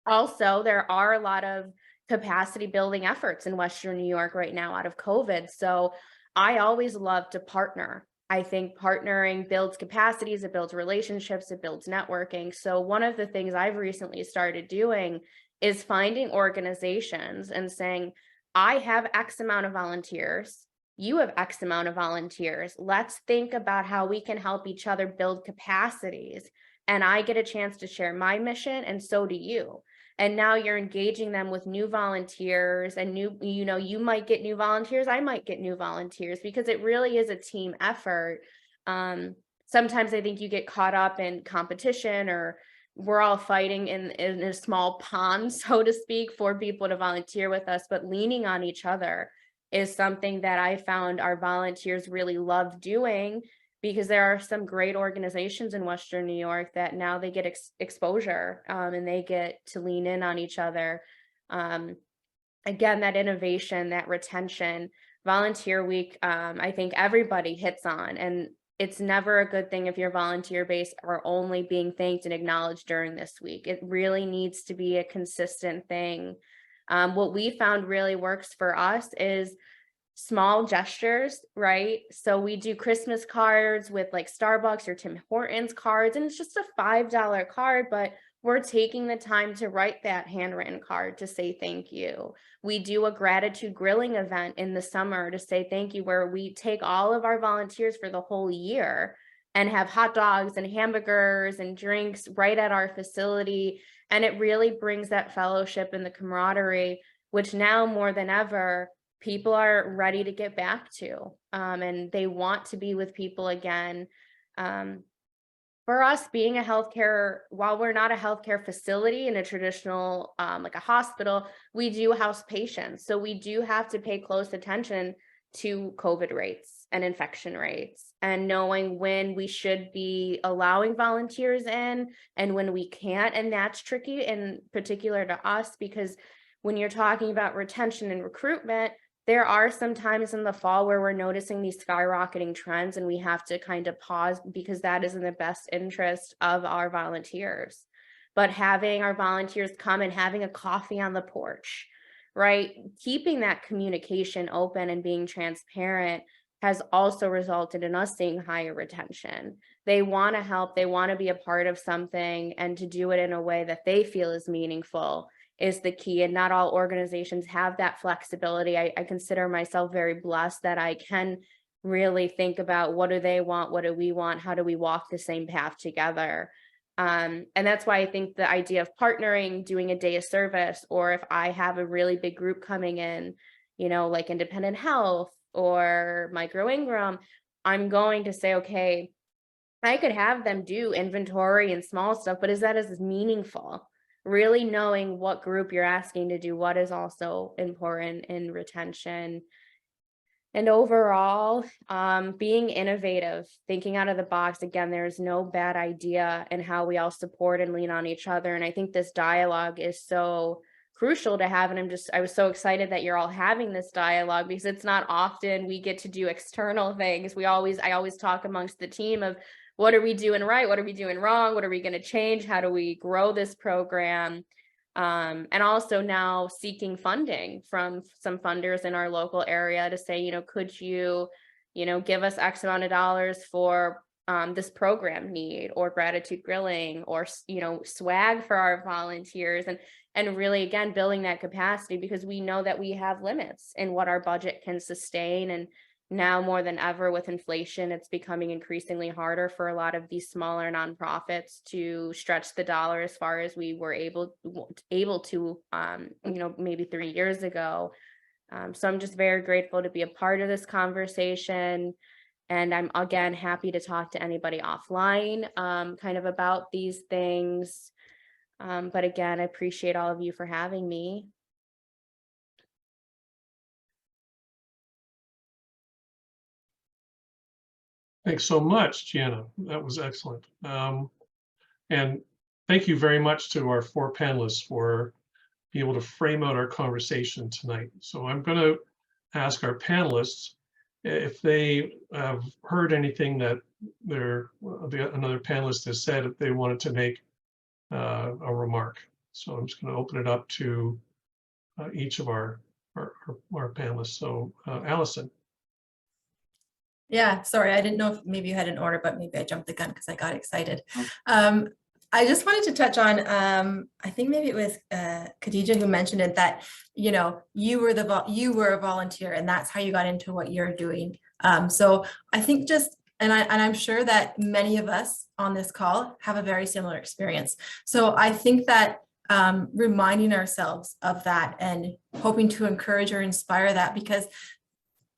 Also, there are a lot of capacity building efforts in Western New York right now out of COVID. So I always love to partner. I think partnering builds capacities, it builds relationships, it builds networking. So one of the things I've recently started doing is finding organizations and saying, I have X amount of volunteers. You have X amount of volunteers. Let's think about how we can help each other build capacities. And I get a chance to share my mission, and so do you. And now you're engaging them with new volunteers, and you might get new volunteers, I might get new volunteers, because it really is a team effort. Sometimes I think you get caught up in competition, or we're all fighting in a small pond, so to speak, for people to volunteer with us, but leaning on each other is something that I found our volunteers really love doing, because there are some great organizations in Western New York that now they get exposure, and they get to lean in on each other. Again, that innovation, that retention, Volunteer Week, I think everybody hits on, and it's never a good thing if your volunteer base are only being thanked and acknowledged during this week. It really needs to be a consistent thing. What we found really works for us is small gestures, right? So we do Christmas cards with like Starbucks or Tim Hortons cards, and it's just a $5 card, but we're taking the time to write that handwritten card to say thank you. We do a gratitude grilling event in the summer to say thank you, where we take all of our volunteers for the whole year and have hot dogs and hamburgers and drinks right at our facility. And it really brings that fellowship and the camaraderie, which now more than ever, people are ready to get back to, and they want to be with people again. For us, being a healthcare, while we're not a healthcare facility in a traditional, like a hospital, we do house patients. So we do have to pay close attention to COVID rates and infection rates, and knowing when we should be allowing volunteers in and when we can't. And that's tricky in particular to us, because when you're talking about retention and recruitment, there are some times in the fall where we're noticing these skyrocketing trends, and we have to kind of pause, because that is in the best interest of our volunteers. But having our volunteers come and having a coffee on the porch, right? Keeping that communication open and being transparent has also resulted in us seeing higher retention. They want to help, they want to be a part of something, and to do it in a way that they feel is meaningful is the key. And not all organizations have that flexibility. I consider myself very blessed that I can really think about, what do they want? What do we want? How do we walk the same path together? And that's why I think the idea of partnering, doing a day of service, or if I have a really big group coming in, like Independent Health or Micro Ingram, I'm going to say, okay, I could have them do inventory and small stuff, but is that as meaningful? Really knowing what group you're asking to do what is also important in retention. And overall, being innovative, thinking out of the box. Again, there's no bad idea in how we all support and lean on each other. And I think this dialogue is so crucial to have. And I was so excited that you're all having this dialogue, because it's not often we get to do external things. I always talk amongst the team of, what are we doing right? What are we doing wrong? What are we going to change? How do we grow this program? And also now seeking funding from some funders in our local area to say, could you, give us X amount of dollars for this program need, or gratitude grilling, or, swag for our volunteers, and really, again, building that capacity, because we know that we have limits in what our budget can sustain. And now more than ever with inflation, it's becoming increasingly harder for a lot of these smaller nonprofits to stretch the dollar as far as we were able to, maybe 3 years ago. So I'm just very grateful to be a part of this conversation. And I'm, again, happy to talk to anybody offline, kind of about these things. But again, I appreciate all of you for having me. Thanks so much, Gianna. That was excellent. And thank you very much to our 4 panelists for being able to frame out our conversation tonight. So I'm going to ask our panelists if they have heard anything that another panelist has said, if they wanted to make a remark. So I'm just going to open it up to each of our panelists. So Allison. Yeah, sorry, I didn't know if maybe you had an order, but maybe I jumped the gun because I got excited. I just wanted to touch on, I think maybe it was Khadija who mentioned it, that, you were a volunteer and that's how you got into what you're doing. So I think and I'm sure that many of us on this call have a very similar experience. So I think that reminding ourselves of that and hoping to encourage or inspire that, because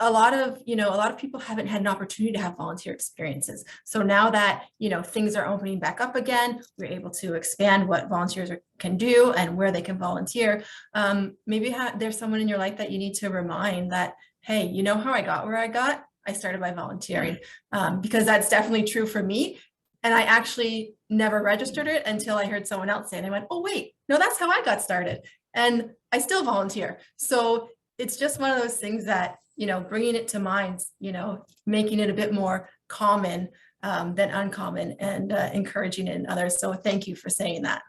a lot of people haven't had an opportunity to have volunteer experiences. So now that, things are opening back up again, we're able to expand what volunteers can do and where they can volunteer. Maybe there's someone in your life that you need to remind that, hey, you know how I got where I got? I started by volunteering, because that's definitely true for me. And I actually never registered it until I heard someone else say it. And I went, oh, wait, no, that's how I got started. And I still volunteer. So it's just one of those things that, bringing it to mind, making it a bit more common than uncommon, and encouraging it in others. So thank you for saying that.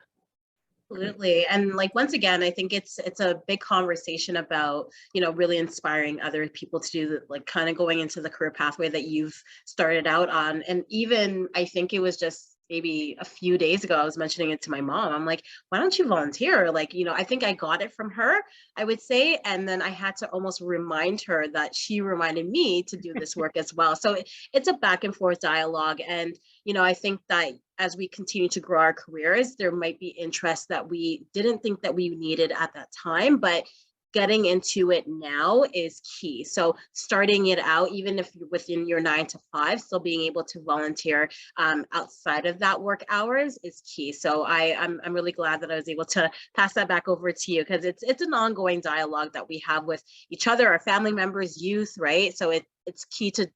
Absolutely. And once again, I think it's a big conversation about, really inspiring other people to do kind of going into the career pathway that you've started out on. And even, I think it was just maybe a few days ago, I was mentioning it to my mom. I'm like, why don't you volunteer? I think I got it from her, I would say. And then I had to almost remind her that she reminded me to do this work as well. So it's a back and forth dialogue. And, I think that as we continue to grow our careers, there might be interests that we didn't think that we needed at that time, but getting into it now is key. So starting it out, even if you're within your 9 to 5, still being able to volunteer outside of that work hours is key. So I'm really glad that I was able to pass that back over to you, because it's an ongoing dialogue that we have with each other, our family members, youth, right? So it's key to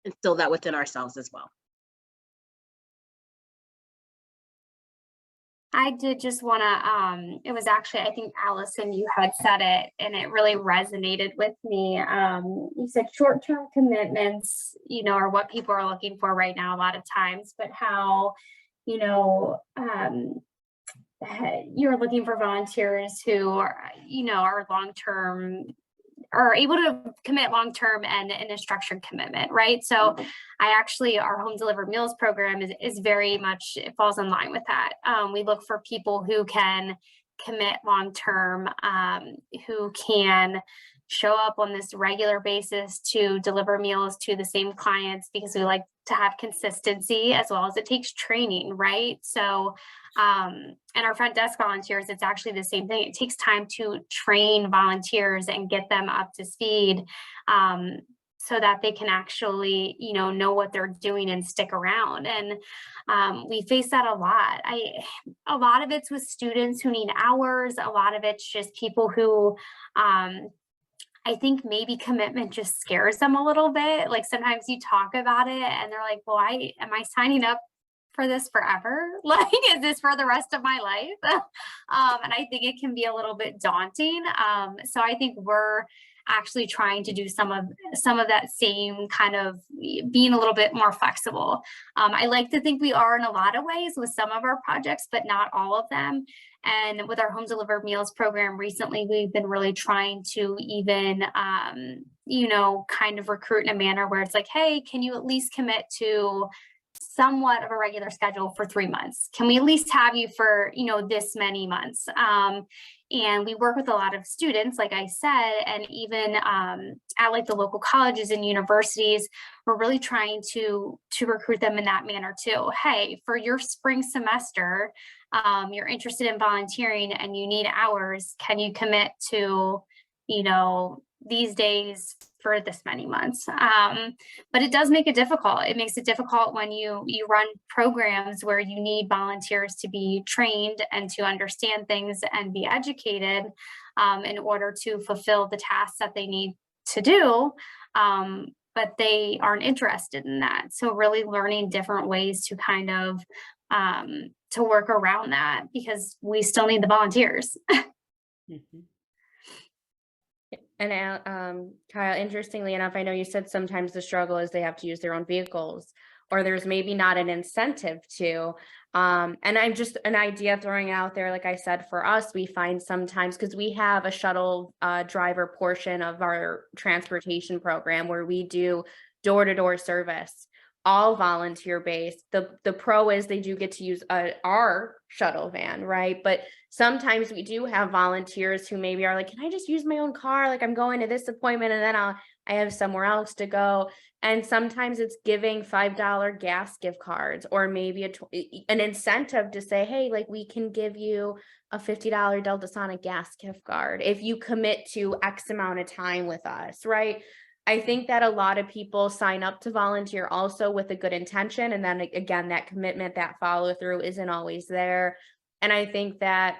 instill that within ourselves as well. I did just want to, it was actually, I think Allison, you had said it and it really resonated with me. You said short-term commitments, are what people are looking for right now a lot of times, but how, you're looking for volunteers who are, are long-term, are able to commit long-term and in a structured commitment, right? So our home delivered meals program is very much, it falls in line with that. We look for people who can commit long-term, who can show up on this regular basis to deliver meals to the same clients, because we like to have consistency as well as it takes training, right? So and our front desk volunteers, it's actually the same thing. It takes time to train volunteers and get them up to speed, so that they can actually, know what they're doing and stick around. And we face that a lot. A lot of it's with students who need hours. A lot of it's just people who, I think maybe commitment just scares them a little bit. Like sometimes you talk about it and they're like, well, am I signing up for this forever? Like, is this for the rest of my life? And I think it can be a little bit daunting. So I think we're actually trying to do some of that same kind of being a little bit more flexible. I like to think we are in a lot of ways with some of our projects, but not all of them. And with our home delivered meals program recently, we've been really trying to even, kind of recruit in a manner where it's like, hey, can you at least commit to somewhat of a regular schedule for 3 months? Can we at least have you for, this many months? And we work with a lot of students, like I said, and even at like the local colleges and universities, we're really trying to recruit them in that manner too. Hey, for your spring semester, you're interested in volunteering and you need hours. Can you commit to, these days for this many months? But it does make it difficult. It makes it difficult when you run programs where you need volunteers to be trained and to understand things and be educated in order to fulfill the tasks that they need to do. But they aren't interested in that. So really learning different ways to kind of to work around that, because we still need the volunteers. Mhm. And Kyle, interestingly enough, I know you said sometimes the struggle is they have to use their own vehicles, or there's maybe not an incentive to. And I'm just an idea throwing out there. Like I said, for us, we find sometimes, because we have a shuttle driver portion of our transportation program where we do door-to-door service, all volunteer based. The pro is they do get to use our shuttle van, right? But sometimes we do have volunteers who maybe are like, can I just use my own car? Like I'm going to this appointment and then I have somewhere else to go. And sometimes it's giving $5 gas gift cards, or maybe an incentive to say, hey, like we can give you a $50 Delta Sonic gas gift card if you commit to X amount of time with us, right? I think that a lot of people sign up to volunteer also with a good intention. And then again, that commitment, that follow through isn't always there. And I think that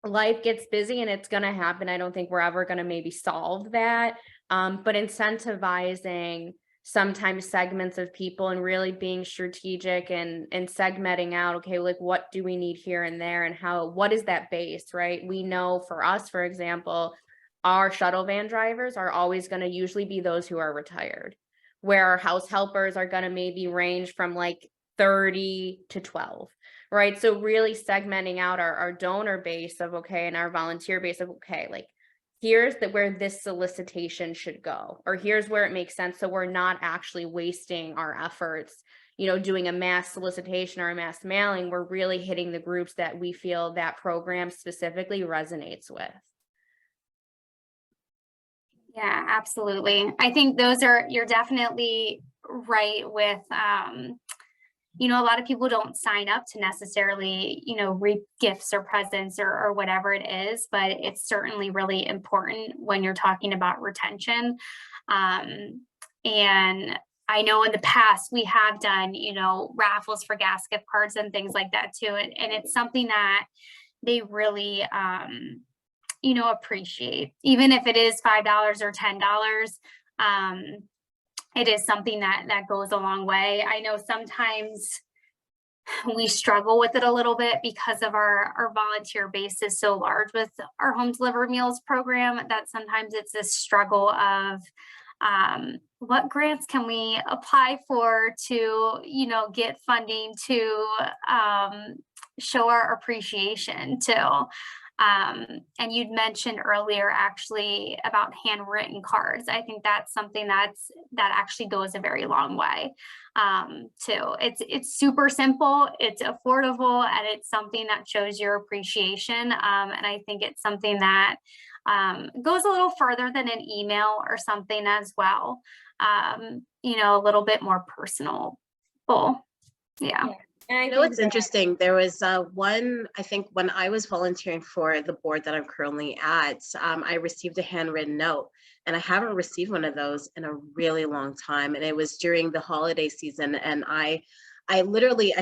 life gets busy and it's going to happen. I don't think we're ever going to maybe solve that. But incentivizing sometimes segments of people and really being strategic and segmenting out, okay, like what do we need here and there, and what is that base, right? We know for us, for example, our shuttle van drivers are always going to usually be those who are retired, where our house helpers are going to maybe range from like 30 to 12, right? So really segmenting out our donor base of, okay, and our volunteer base of, okay, like here's where this solicitation should go, or here's where it makes sense. So we're not actually wasting our efforts, doing a mass solicitation or a mass mailing. We're really hitting the groups that we feel that program specifically resonates with. Yeah, absolutely. I think you're definitely right with, a lot of people don't sign up to necessarily, reap gifts or presents or whatever it is, but it's certainly really important when you're talking about retention. And I know in the past we have done, raffles for gas gift cards and things like that too. And it's something that they really, appreciate, even if it is $5 or $10. It is something that goes a long way. I know sometimes we struggle with it a little bit because of our volunteer base is so large with our home delivered meals program, that sometimes it's a struggle of what grants can we apply for to, get funding to show our appreciation to. And you'd mentioned earlier actually about handwritten cards. I think that's something that actually goes a very long way too. It's super simple, it's affordable, and it's something that shows your appreciation. And I think it's something that goes a little further than an email or something as well. A little bit more personal. Yeah. It's interesting. There was one, I think when I was volunteering for the board that I'm currently at, I received a handwritten note, and I haven't received one of those in a really long time. And it was during the holiday season. And I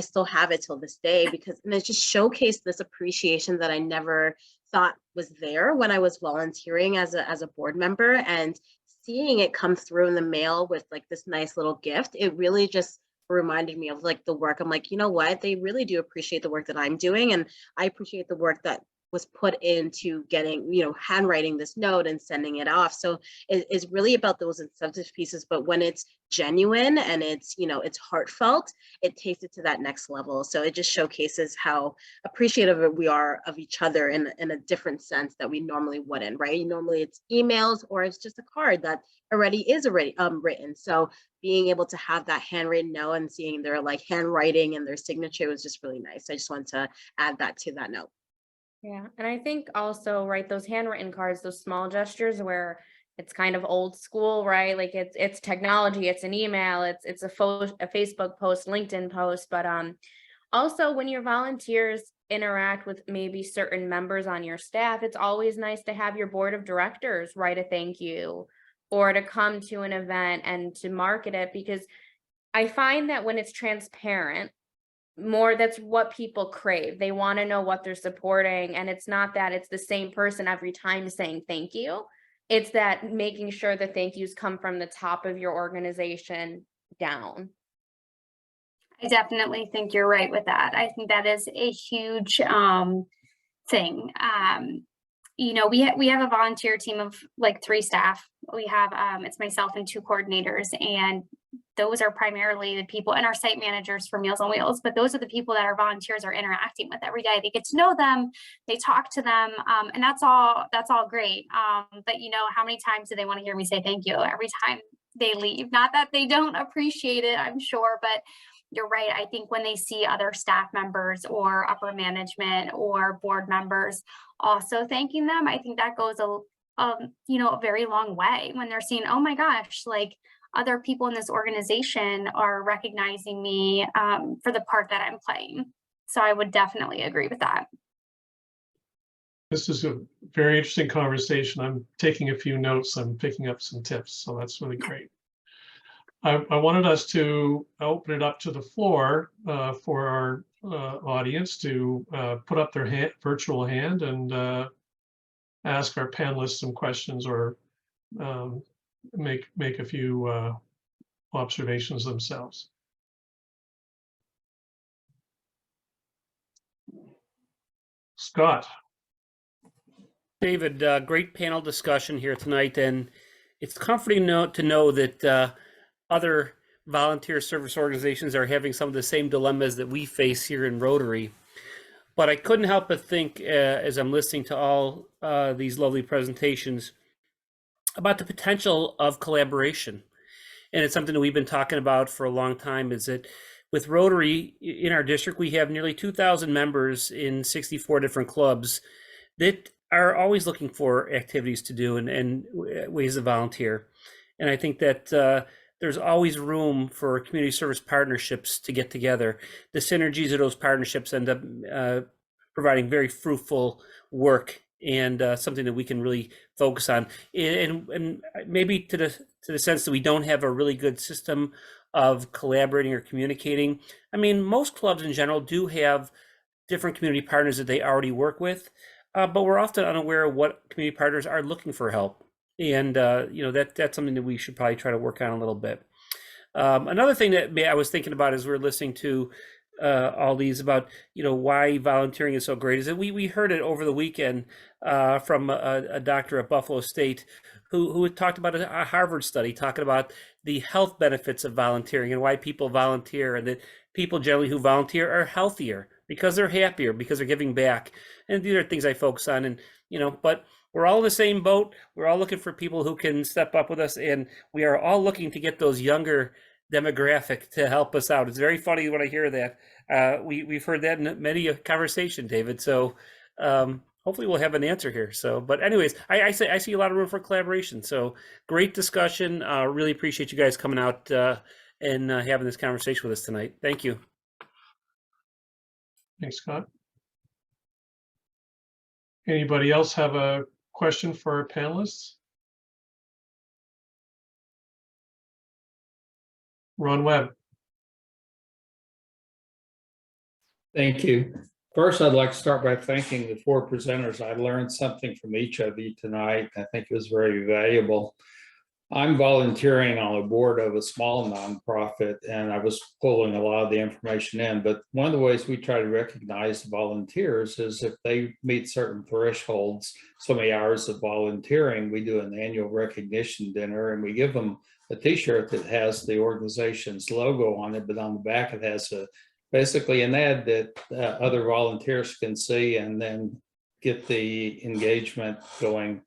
still have it till this day, because it just showcased this appreciation that I never thought was there when I was volunteering as a board member, and seeing it come through in the mail with like this nice little gift. It really just reminded me of like the work. I'm like, you know what? They really do appreciate the work that I'm doing. And I appreciate the work that was put into getting, handwriting this note and sending it off. So it's really about those incentive pieces. But when it's genuine and it's, it's heartfelt, it takes it to that next level. So it just showcases how appreciative we are of each other in a different sense that we normally wouldn't, right? Normally it's emails or it's just a card that is already written. So being able to have that handwritten note and seeing their like handwriting and their signature was just really nice. I just wanted to add that to that note. Yeah, and I think also, right, those handwritten cards, those small gestures where it's kind of old school, right? Like it's technology, it's an email, it's a Facebook post, LinkedIn post, but also when your volunteers interact with maybe certain members on your staff, it's always nice to have your board of directors write a thank you, or to come to an event and to market it, because I find that when it's transparent, that's what people crave. They want to know what they're supporting, and it's not that it's the same person every time saying thank you. It's that making sure the thank yous come from the top of your organization down. I definitely think you're right with that. I think that is a huge thing. We have a volunteer team of like 3 staff. We have it's myself and 2 coordinators, and those are primarily the people, and our site managers for Meals on Wheels, but those are the people that our volunteers are interacting with every day. They get to know them, they talk to them, and that's all great. But how many times do they want to hear me say thank you every time they leave? Not that they don't appreciate it, I'm sure, but you're right. I think when they see other staff members or upper management or board members also thanking them, I think that goes a very long way when they're seeing, oh my gosh, like other people in this organization are recognizing me for the part that I'm playing. So I would definitely agree with that. This is a very interesting conversation. I'm taking a few notes. I'm picking up some tips, so that's really great. I wanted us to open it up to the floor for our audience to put up their virtual hand and ask our panelists some questions, or make a few observations themselves. Scott. David, great panel discussion here tonight, and it's comforting to know that other volunteer service organizations are having some of the same dilemmas that we face here in Rotary. But I couldn't help but think, as I'm listening to all these lovely presentations, about the potential of collaboration. And it's something that we've been talking about for a long time, is that with Rotary in our district, we have nearly 2,000 members in 64 different clubs that are always looking for activities to do and ways to volunteer. And I think that there's always room for community service partnerships to get together. The synergies of those partnerships end up providing very fruitful work and something that we can really focus on. And maybe to the sense that we don't have a really good system of collaborating or communicating. I mean, most clubs in general do have different community partners that they already work with, but we're often unaware of what community partners are looking for help. And that's something that we should probably try to work on a little bit. Another thing that I was thinking about as we're listening to all these about why volunteering is so great is that we heard it over the weekend from a doctor at Buffalo State who had talked about a Harvard study talking about the health benefits of volunteering and why people volunteer, and that people generally who volunteer are healthier because they're happier, because they're giving back. And these are things I focus on. And but we're all in the same boat. We're all looking for people who can step up with us, and we are all looking to get those younger demographic to help us out. It's very funny when I hear that. We've heard that in many a conversation, David. So hopefully we'll have an answer here. So, but anyways, I see a lot of room for collaboration. So great discussion. Really appreciate you guys coming out and having this conversation with us tonight. Thank you. Thanks, Scott. Anybody else have a question for our panelists? Ron Webb. Thank you. First, I'd like to start by thanking the 4 presenters. I learned something from each of you tonight. I think it was very valuable. I'm volunteering on a board of a small nonprofit, and I was pulling a lot of the information in. But one of the ways we try to recognize volunteers is if they meet certain thresholds, so many hours of volunteering, we do an annual recognition dinner, and we give them a T-shirt that has the organization's logo on it, but on the back it has basically an ad that other volunteers can see and then get the engagement going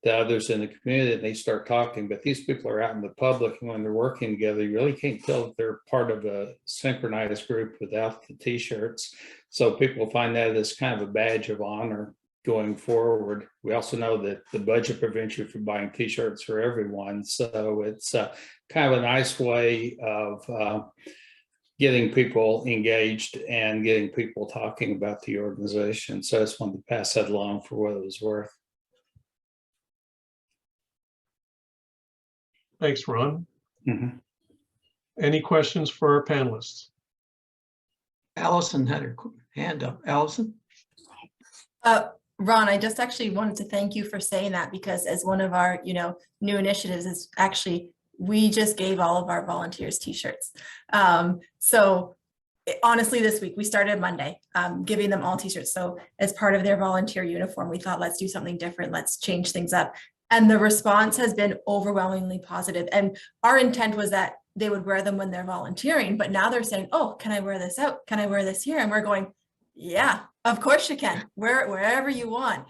to others in the community, and they start talking. But these people are out in the public, and when they're working together, you really can't tell if they're part of a synchronized group without the T-shirts. So people find that as kind of a badge of honor going forward. We also know that the budget prevents you from buying T-shirts for everyone. So it's kind of a nice way of getting people engaged and getting people talking about the organization. So I just wanted to pass that along for what it was worth. Thanks, Ron. Mm-hmm. Any questions for our panelists? Allison had her hand up. Allison? Ron, I just actually wanted to thank you for saying that, because as one of our, new initiatives is actually, we just gave all of our volunteers T-shirts. So honestly, this week, we started Monday, giving them all T-shirts. So as part of their volunteer uniform, we thought, let's do something different. Let's change things up. And the response has been overwhelmingly positive. And our intent was that they would wear them when they're volunteering, but now they're saying, oh, can I wear this out? Can I wear this here? And we're going, yeah, of course you can. Wear it wherever you want.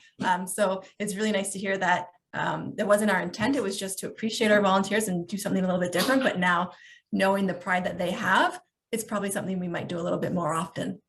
So it's really nice to hear that. It wasn't our intent. It was just to appreciate our volunteers and do something a little bit different. But now, knowing the pride that they have, it's probably something we might do a little bit more often.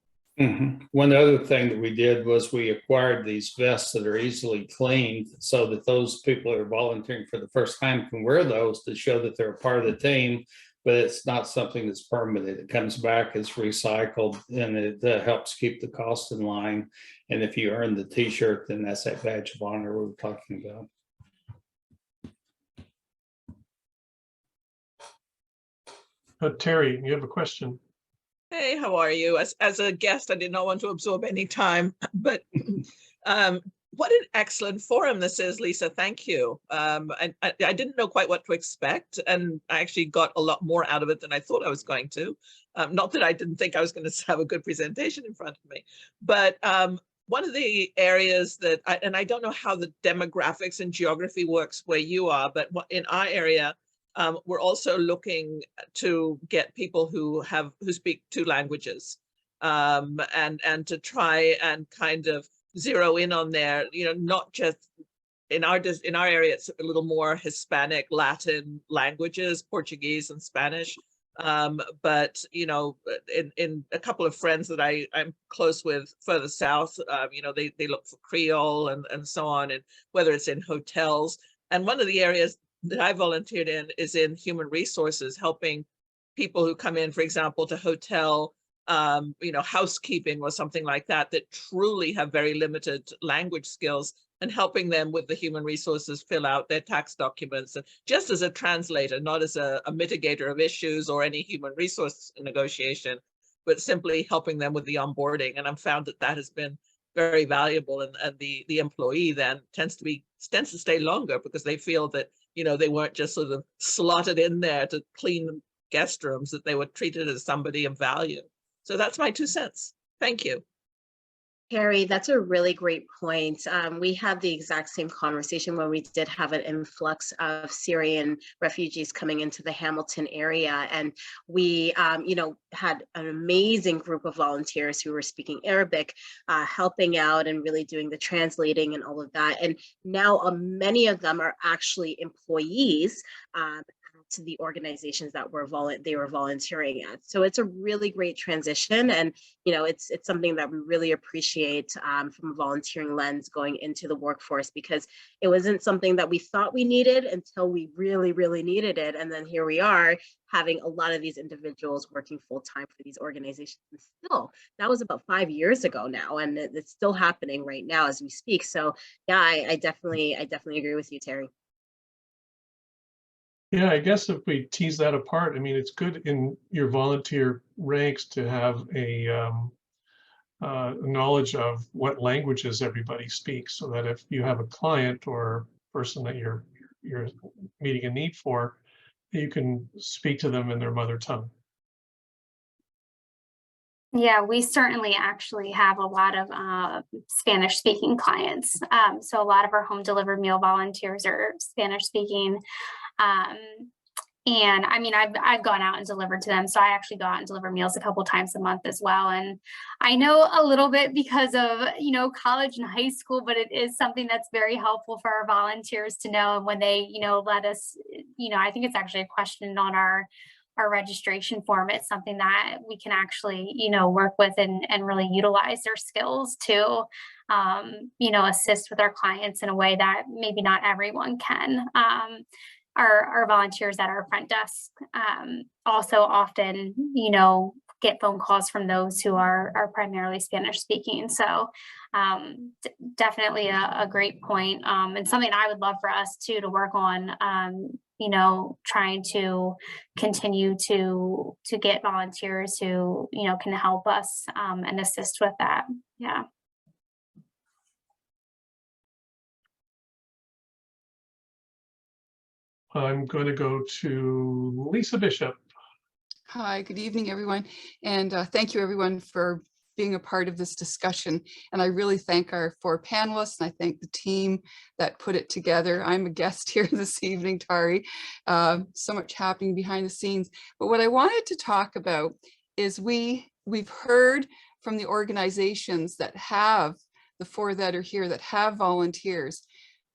Mm-hmm. One other thing that we did was we acquired these vests that are easily cleaned, so that those people that are volunteering for the first time can wear those to show that they're a part of the team. But it's not something that's permanent. It comes back, it's recycled, and it helps keep the cost in line. And if you earn the T-shirt, then that's that badge of honor we were talking about. Terry, you have a question? Hey, how are you? As a guest, I did not want to absorb any time, but what an excellent forum this is, Lisa. Thank you. I didn't know quite what to expect, and I actually got a lot more out of it than I thought I was going to. Not that I didn't think I was going to have a good presentation in front of me, but one of the areas that, and I don't know how the demographics and geography works where you are, but in our area, we're also looking to get people who speak 2 languages, and to try and kind of zero in on their, not just in our area, it's a little more Hispanic, Latin languages, Portuguese and Spanish. But in a couple of friends that I'm close with further south, they look for Creole and so on, and whether it's in hotels. And one of the areas that I volunteered in is in human resources, helping people who come in, for example, to hotel, housekeeping or something like that, that truly have very limited language skills, and helping them with the human resources fill out their tax documents, and just as a translator, not as a mitigator of issues or any human resource negotiation, but simply helping them with the onboarding. And I've found that that has been very valuable, and the employee then tends to stay longer because they feel that they weren't just sort of slotted in there to clean guest rooms, that they were treated as somebody of value. So that's my 2 cents. Thank you. Carrie, that's a really great point. We had the exact same conversation when we did have an influx of Syrian refugees coming into the Hamilton area. And we, had an amazing group of volunteers who were speaking Arabic, helping out and really doing the translating and all of that. And now many of them are actually employees to the organizations that they were volunteering at. So it's a really great transition, and it's something that we really appreciate from a volunteering lens going into the workforce, because it wasn't something that we thought we needed until we really, really needed it. And then here we are having a lot of these individuals working full time for these organizations. And still, that was about 5 years ago now, and it's still happening right now as we speak. So yeah, I definitely agree with you, Terry. Yeah, I guess if we tease that apart, I mean, it's good in your volunteer ranks to have a knowledge of what languages everybody speaks, so that if you have a client or person that you're meeting a need for, you can speak to them in their mother tongue. Yeah, we certainly actually have a lot of Spanish speaking clients. So a lot of our home delivered meal volunteers are Spanish speaking. And I mean, I've gone out and delivered to them. So I actually go out and deliver meals a couple times a month as well. And I know a little bit because of, college and high school, but it is something that's very helpful for our volunteers to know. And when they, let us, I think it's actually a question on our registration form. It's something that we can actually, work with and really utilize their skills to, assist with our clients in a way that maybe not everyone can. Our volunteers at our front desk also often, get phone calls from those who are primarily Spanish speaking. So definitely a great point, and something I would love for us too to work on, trying to continue to get volunteers who, can help us and assist with that. Yeah. I'm going to go to Lisa Bishop. Hi, good evening, everyone. And thank you, everyone, for being a part of this discussion. And I really thank our 4 panelists, and I thank the team that put it together. I'm a guest here this evening, Tari. So much happening behind the scenes. But what I wanted to talk about is we've heard from the organizations that have, the 4 that are here, that have volunteers.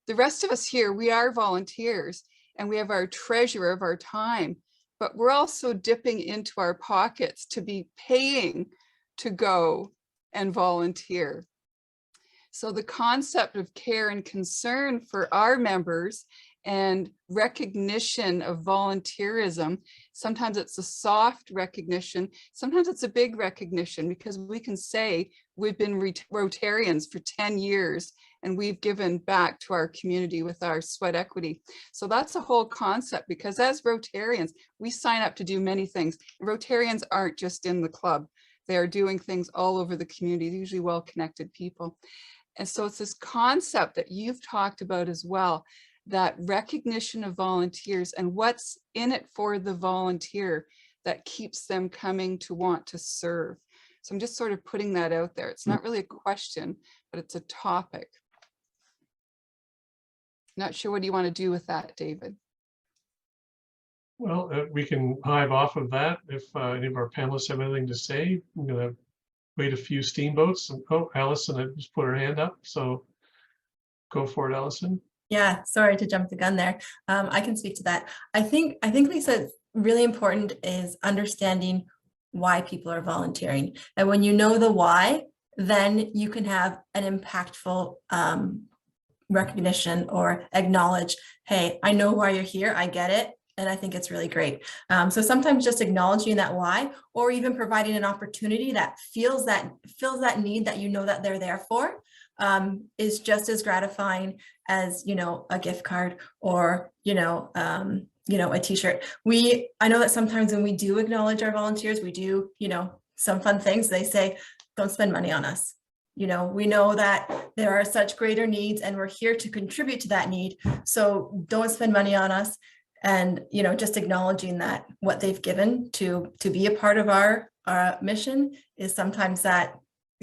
The rest of us here, we are volunteers, and we have our treasure of our time, but we're also dipping into our pockets to be paying to go and volunteer. So the concept of care and concern for our members and recognition of volunteerism, sometimes it's a soft recognition, sometimes it's a big recognition, because we can say we've been Rotarians for 10 years and we've given back to our community with our sweat equity. So that's a whole concept, because as Rotarians, we sign up to do many things. Rotarians aren't just in the club. They are doing things all over the community, usually well-connected people. And so it's this concept that you've talked about as well, that recognition of volunteers and what's in it for the volunteer that keeps them coming to want to serve. So I'm just sort of putting that out there. It's not really a question, but it's a topic. Not sure what do you want to do with that, David? Well, we can hive off of that. If any of our panelists have anything to say, I'm going to wait a few steamboats. Oh, Allison had just put her hand up, so go for it, Allison. Yeah, sorry to jump the gun there. I can speak to that. I think Lisa, really important is understanding why people are volunteering. And when you know the why, then you can have an impactful recognition or acknowledge, hey, I know why you're here, I get it. And I think it's really great. So sometimes just acknowledging that why, or even providing an opportunity that fills that need that you know that they're there for, is just as gratifying as, you know, a gift card or, you know, a t-shirt. I know that sometimes when we do acknowledge our volunteers, we do, you know, some fun things. They say, don't spend money on us. You know, we know that there are such greater needs and we're here to contribute to that need. So don't spend money on us. And, you know, just acknowledging that what they've given to be a part of our mission is sometimes that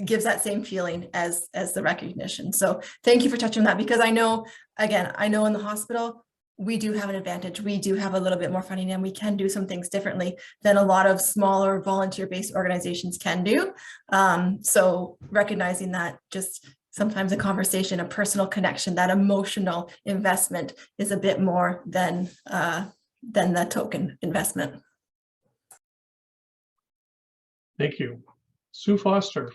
gives that same feeling as the recognition. So thank you for touching on that, because I know, again, I know in the hospital, we do have an advantage. We do have a little bit more funding and we can do some things differently than a lot of smaller volunteer-based organizations can do. So recognizing that just sometimes a conversation, a personal connection, that emotional investment is a bit more than the token investment. Thank you. Sue Foster.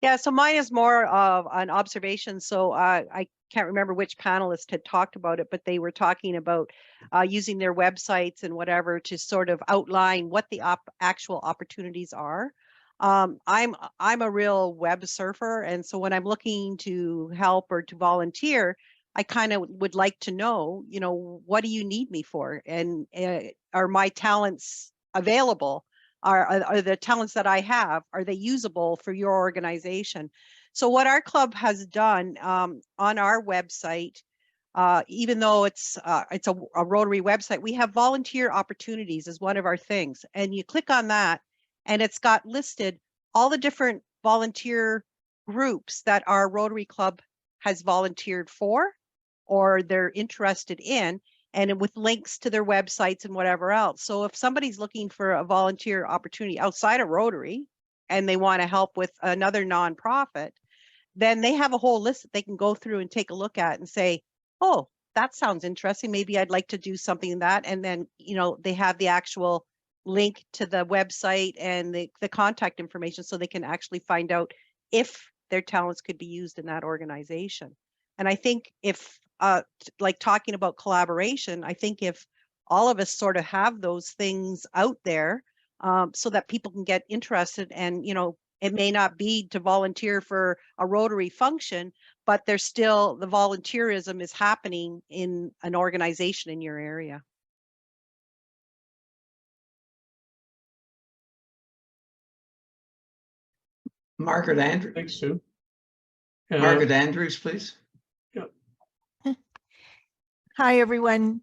Yeah, so mine is more of an observation. So I can't remember which panelist had talked about it, but they were talking about using their websites and whatever to sort of outline what the actual opportunities are. I'm a real web surfer, and so when I'm looking to help or to volunteer, I kind of would like to know, you know, what do you need me for, and are my talents available? Are the talents that I have, are they usable for your organization? So what our club has done on our website, even though it's a Rotary website, we have volunteer opportunities as one of our things. And you click on that and it's got listed all the different volunteer groups that our Rotary Club has volunteered for or they're interested in, and with links to their websites and whatever else. So if somebody's looking for a volunteer opportunity outside of Rotary and they want to help with another nonprofit, then they have a whole list that they can go through and take a look at and say, oh, that sounds interesting. Maybe I'd like to do something in that. And then, you know, they have the actual link to the website and the contact information so they can actually find out if their talents could be used in that organization. And I think if like talking about collaboration, I think if all of us sort of have those things out there so that people can get interested, and, you know, it may not be to volunteer for a Rotary function, but there's still the volunteerism is happening in an organization in your area. Margaret Andrews. Thanks, Sue. Margaret Andrews, please. Hi, everyone.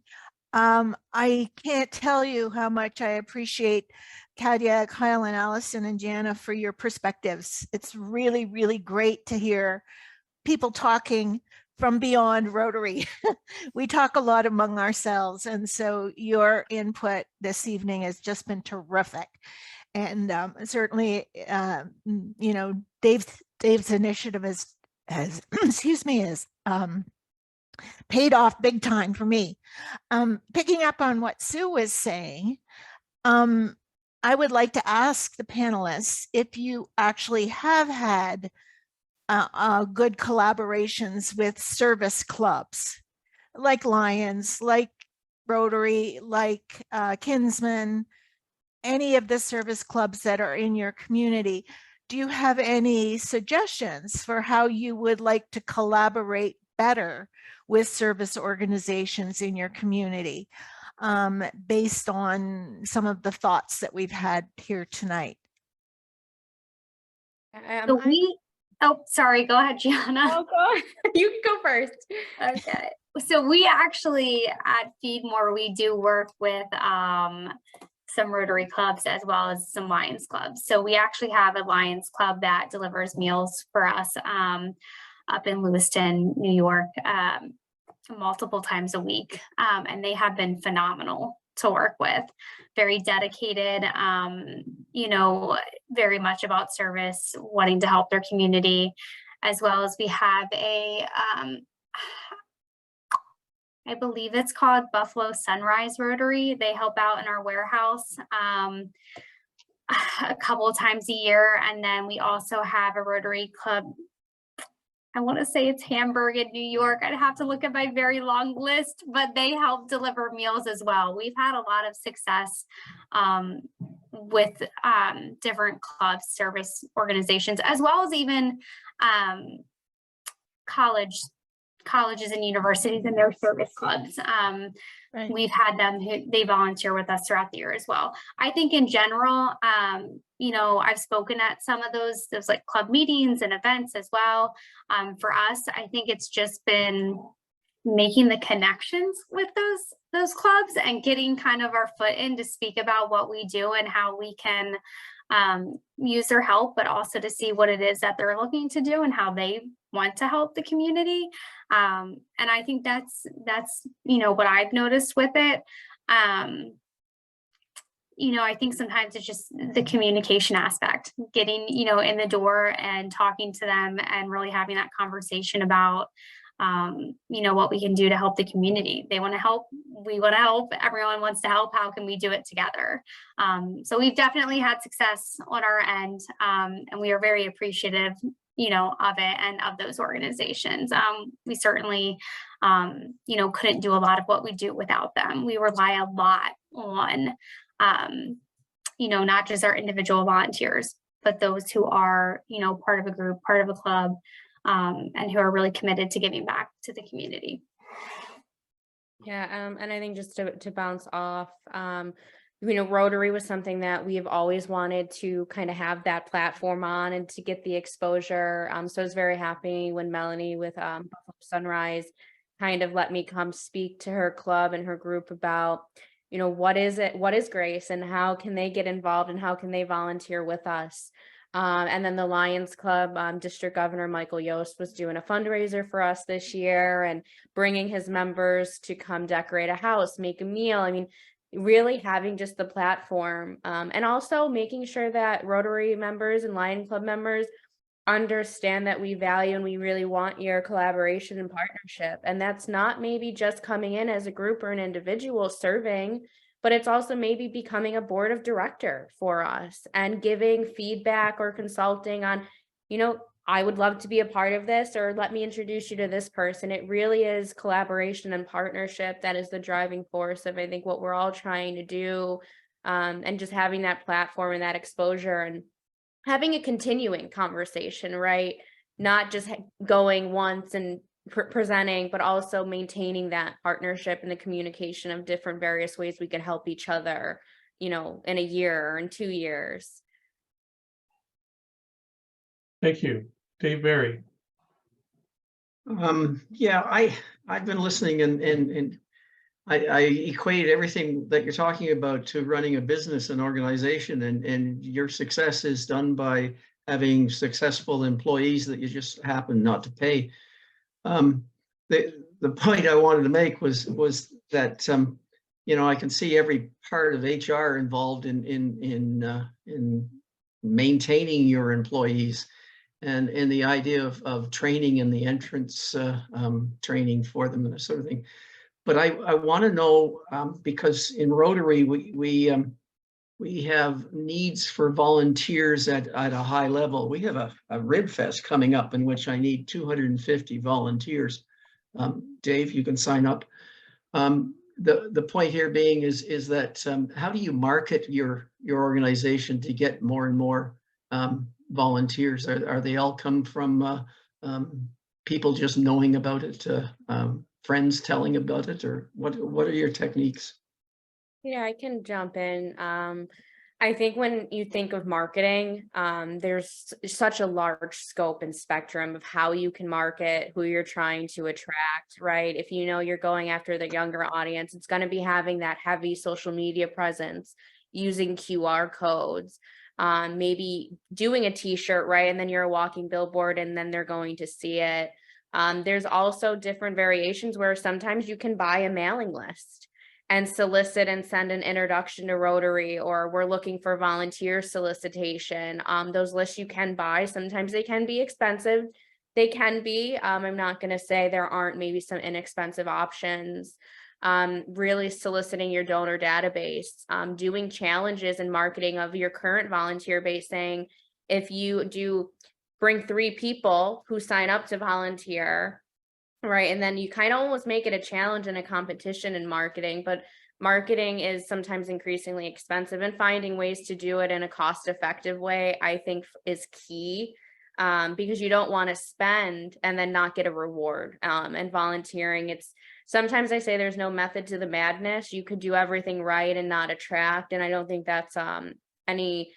I can't tell you how much I appreciate Kadia, Kyle, and Allison and Jana for your perspectives. It's really, really great to hear people talking from beyond Rotary. We talk a lot among ourselves, and so your input this evening has just been terrific. And certainly, you know, Dave's initiative has excuse me, is paid off big time for me. Picking up on what Sue was saying, I would like to ask the panelists if you actually have had good collaborations with service clubs, like Lions, like Rotary, like Kinsman, any of the service clubs that are in your community. Do you have any suggestions for how you would like to collaborate better with service organizations in your community, based on some of the thoughts that we've had here tonight? So oh, sorry, go ahead, Gianna. Oh, God. You can go first. Okay. So we actually at Feedmore, we do work with some Rotary clubs as well as some Lions clubs. So we actually have a Lions club that delivers meals for us up in Lewiston, New York, multiple times a week. And they have been phenomenal to work with, very dedicated, you know, very much about service, wanting to help their community, as well as we have a, I believe it's called Buffalo Sunrise Rotary. They help out in our warehouse. a couple of times a year. And then we also have a Rotary Club. I want to say it's Hamburg in New York. I'd have to look at my very long list, but they help deliver meals as well. We've had a lot of success with different clubs, service organizations, as well as even colleges and universities and their service clubs. Right. We've had them who they volunteer with us throughout the year as well. I think in general, you know, I've spoken at some of those like club meetings and events as well. For us, I think it's just been making the connections with those clubs and getting kind of our foot in to speak about what we do and how we can use their help, but also to see what it is that they're looking to do and how they want to help the community. And I think that's, you know, what I've noticed with it. You know, I think sometimes it's just the communication aspect, getting, you know, in the door and talking to them and really having that conversation about, you know, what we can do to help the community. They want to help, we want to help, everyone wants to help. How can we do it together? So we've definitely had success on our end, and we are very appreciative, you know, of it and of those organizations. We certainly, you know, couldn't do a lot of what we do without them. We rely a lot on, you know, not just our individual volunteers, but those who are, you know, part of a group, part of a club, and who are really committed to giving back to the community. Yeah, and I think just to bounce off, you know, Rotary was something that we have always wanted to kind of have that platform on and to get the exposure. So I was very happy when Melanie with Buffalo Sunrise kind of let me come speak to her club and her group about, you know, what is Grace and how can they get involved and how can they volunteer with us. And then the Lions Club, District Governor Michael Yost was doing a fundraiser for us this year and bringing his members to come decorate a house, make a meal. I mean, really having just the platform, and also making sure that Rotary members and Lion Club members understand that we value and we really want your collaboration and partnership. And that's not maybe just coming in as a group or an individual serving, but it's also maybe becoming a board of director for us and giving feedback or consulting on, you know, I would love to be a part of this, or let me introduce you to this person. It really is collaboration and partnership that is the driving force of, I think, what we're all trying to do, and just having that platform and that exposure and having a continuing conversation, right? Not just going once and presenting, but also maintaining that partnership and the communication of different various ways we can help each other, you know, in a year or in 2 years. Thank you. Dave Barry. Yeah, I've been listening and I equate everything that you're talking about to running a business and organization, and your success is done by having successful employees that you just happen not to pay. The point I wanted to make was that you know, I can see every part of HR involved in maintaining your employees, and the idea of training and the entrance training for them and that sort of thing. But I want to know, because in Rotary we have needs for volunteers at a high level. We have a Rib Fest coming up in which I need 250 volunteers. Dave, you can sign up. The point here being is that how do you market your organization to get more and more volunteers? Are they all come from people just knowing about it, friends telling about it, or what are your techniques? Yeah, I can jump in. I think when you think of marketing, there's such a large scope and spectrum of how you can market, who you're trying to attract, right? If you know you're going after the younger audience, it's going to be having that heavy social media presence, using QR codes, maybe doing a t-shirt, right? And then you're a walking billboard and then they're going to see it. There's also different variations where sometimes you can buy a mailing list and solicit and send an introduction to Rotary, or we're looking for volunteer solicitation. Those lists you can buy. Sometimes they can be expensive. They can be. I'm not going to say there aren't maybe some inexpensive options. really soliciting your donor database, doing challenges and marketing of your current volunteer base, saying if you do bring 3 people who sign up to volunteer, right, and then you kind of almost make it a challenge and a competition in marketing, but marketing is sometimes increasingly expensive, and finding ways to do it in a cost-effective way, I think, is key, because you don't want to spend and then not get a reward. And volunteering, it's sometimes I say there's no method to the madness. You could do everything right and not attract, and I don't think that's any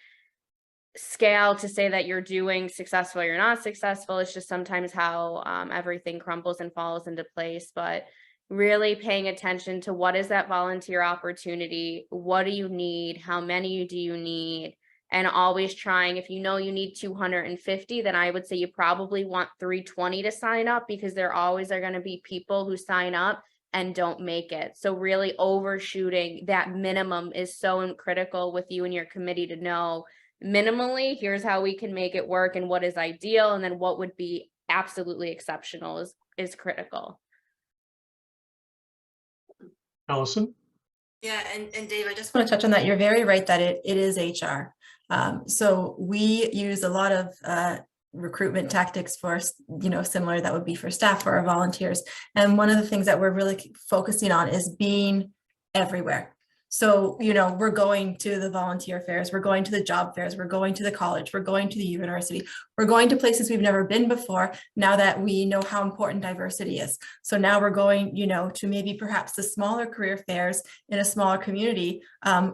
scale to say that you're doing successful or you're not successful. It's just sometimes how everything crumbles and falls into place. But really paying attention to what is that volunteer opportunity, what do you need, how many do you need, and always trying, if you know you need 250, then I would say you probably want 320 to sign up, because there always are going to be people who sign up and don't make it. So really overshooting that minimum is so critical with you and your committee to know minimally, here's how we can make it work and what is ideal, and then what would be absolutely exceptional is critical. Allison? Yeah, and Dave, I just want to touch on that. You're very right that it is HR. So we use a lot of recruitment tactics for, similar that would be for staff, for our volunteers. And one of the things that we're really focusing on is being everywhere. So, we're going to the volunteer fairs, we're going to the job fairs, we're going to the college, we're going to the university, we're going to places we've never been before, now that we know how important diversity is. So now we're going, to maybe perhaps the smaller career fairs in a smaller community,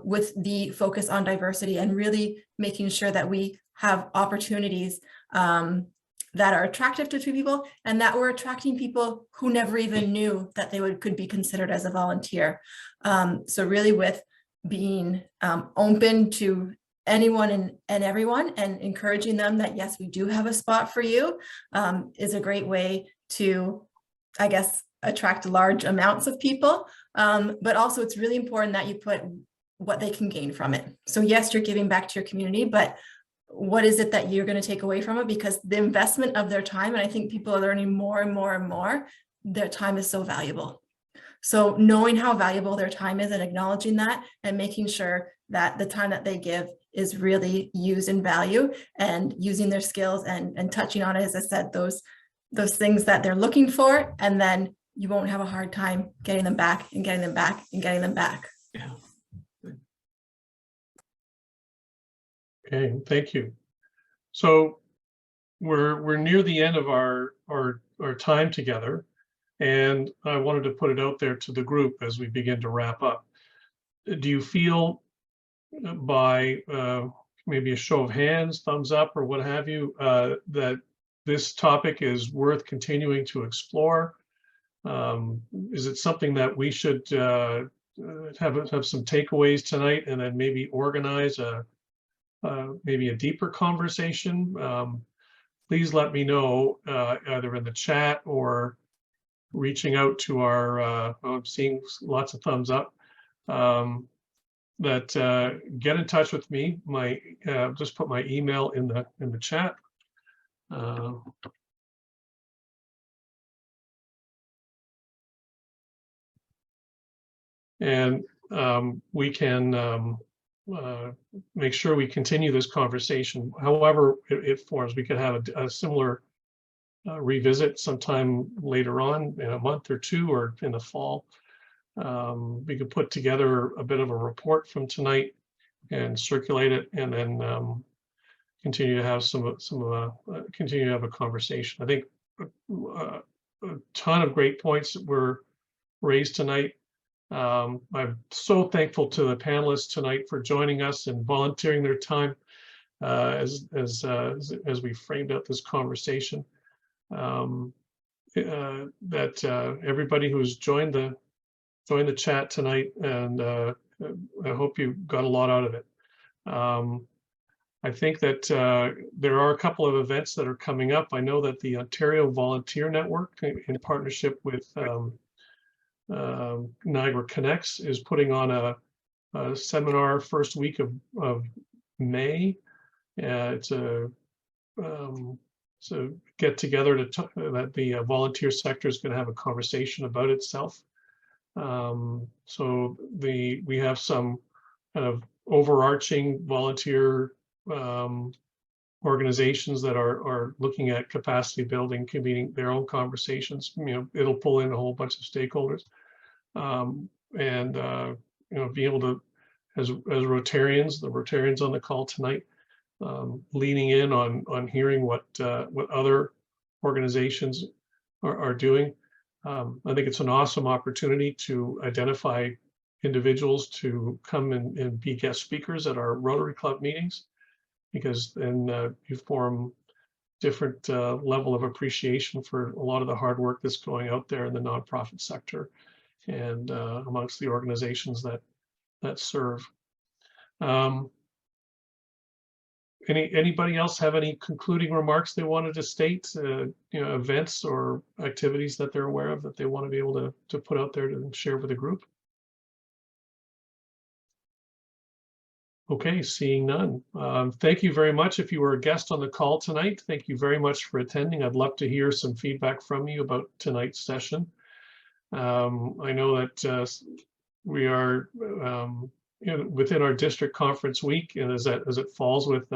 with the focus on diversity, and really making sure that we have opportunities that are attractive to people, and that we're attracting people who never even knew that they could be considered as a volunteer. So really with being open to anyone and everyone, and encouraging them that, yes, we do have a spot for you, is a great way to, I guess, attract large amounts of people. But also it's really important that you put what they can gain from it. So yes, you're giving back to your community, but what is it that you're going to take away from it? Because the investment of their time, and I think people are learning more and more and more, their time is so valuable. So knowing how valuable their time is and acknowledging that, and making sure that the time that they give is really used in value, and using their skills and touching on it, as I said, those things that they're looking for, and then you won't have a hard time getting them back and getting them back and getting them back. Yeah. Okay, thank you. So we're near the end of our time together, and I wanted to put it out there to the group as we begin to wrap up. Do you feel, by maybe a show of hands, thumbs up, or what have you, that this topic is worth continuing to explore? Is it something that we should have some takeaways tonight, and then maybe organize maybe a deeper conversation? Please let me know, either in the chat or reaching out to our, I'm seeing lots of thumbs up, that get in touch with me. Just put my email in the chat. And we can make sure we continue this conversation. However it forms, we could have a similar revisit sometime later on, in a month or two, or in the fall. We could put together a bit of a report from tonight and circulate it, and then continue to have continue to have a conversation. I think a ton of great points were raised tonight. I'm so thankful to the panelists tonight for joining us and volunteering their time as we framed out this conversation. That everybody who's joined the chat tonight, and I hope you got a lot out of it. I think that there are a couple of events that are coming up. I know that the Ontario Volunteer Network, in partnership with Niagara Connects, is putting on a seminar first week of May. It's a get together that the volunteer sector is going to have a conversation about itself. So we have some kind of overarching volunteer organizations that are looking at capacity building, convening their own conversations. It'll pull in a whole bunch of stakeholders, and be able to, as Rotarians, the Rotarians on the call tonight, leaning in on hearing what other organizations are doing. I think it's an awesome opportunity to identify individuals to come and be guest speakers at our Rotary Club meetings, because then you form different level of appreciation for a lot of the hard work that's going out there in the nonprofit sector and amongst the organizations that serve. Anybody else have any concluding remarks they wanted to state? Events or activities that they're aware of that they want to be able to put out there to share with the group? Okay, seeing none. Thank you very much. If you were a guest on the call tonight, thank you very much for attending. I'd love to hear some feedback from you about tonight's session. I know that we are within our district conference week, and as it falls with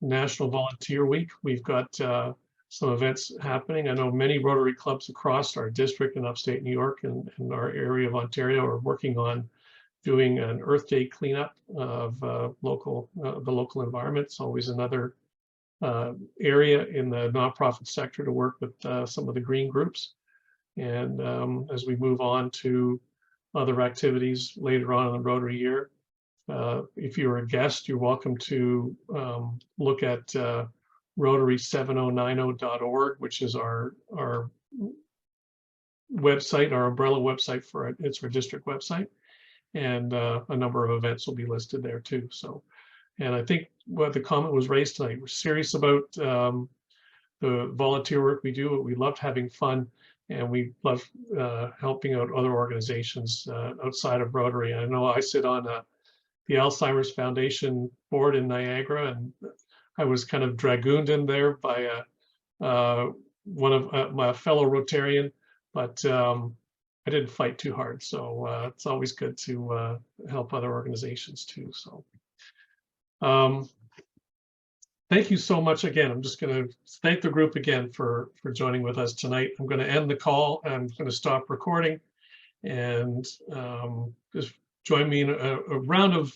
National Volunteer Week, we've got some events happening. I know many Rotary clubs across our district in upstate New York and our area of Ontario are working on doing an Earth Day cleanup of the local environment. It's always another area in the nonprofit sector to work with some of the green groups. And as we move on to other activities later on in the Rotary year, if you're a guest, you're welcome to look at rotary7090.org, which is our website, our umbrella website it's our district website. And a number of events will be listed there too. So, and I think what the comment was raised tonight, we're serious about the volunteer work we do. We loved having fun, and we love helping out other organizations outside of Rotary. I know I sit on the Alzheimer's Foundation board in Niagara, and I was kind of dragooned in there by one of my fellow Rotarian, but I didn't fight too hard. So it's always good to help other organizations too. So thank you so much again. I'm just going to thank the group again for joining with us tonight. I'm going to end the call. I'm going to stop recording, and just join me in a round of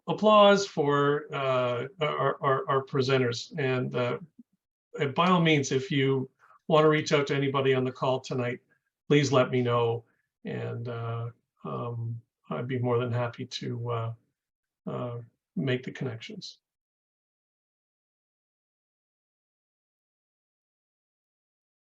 applause for our presenters. And by all means, if you want to reach out to anybody on the call tonight, please let me know, and I'd be more than happy to make the connections.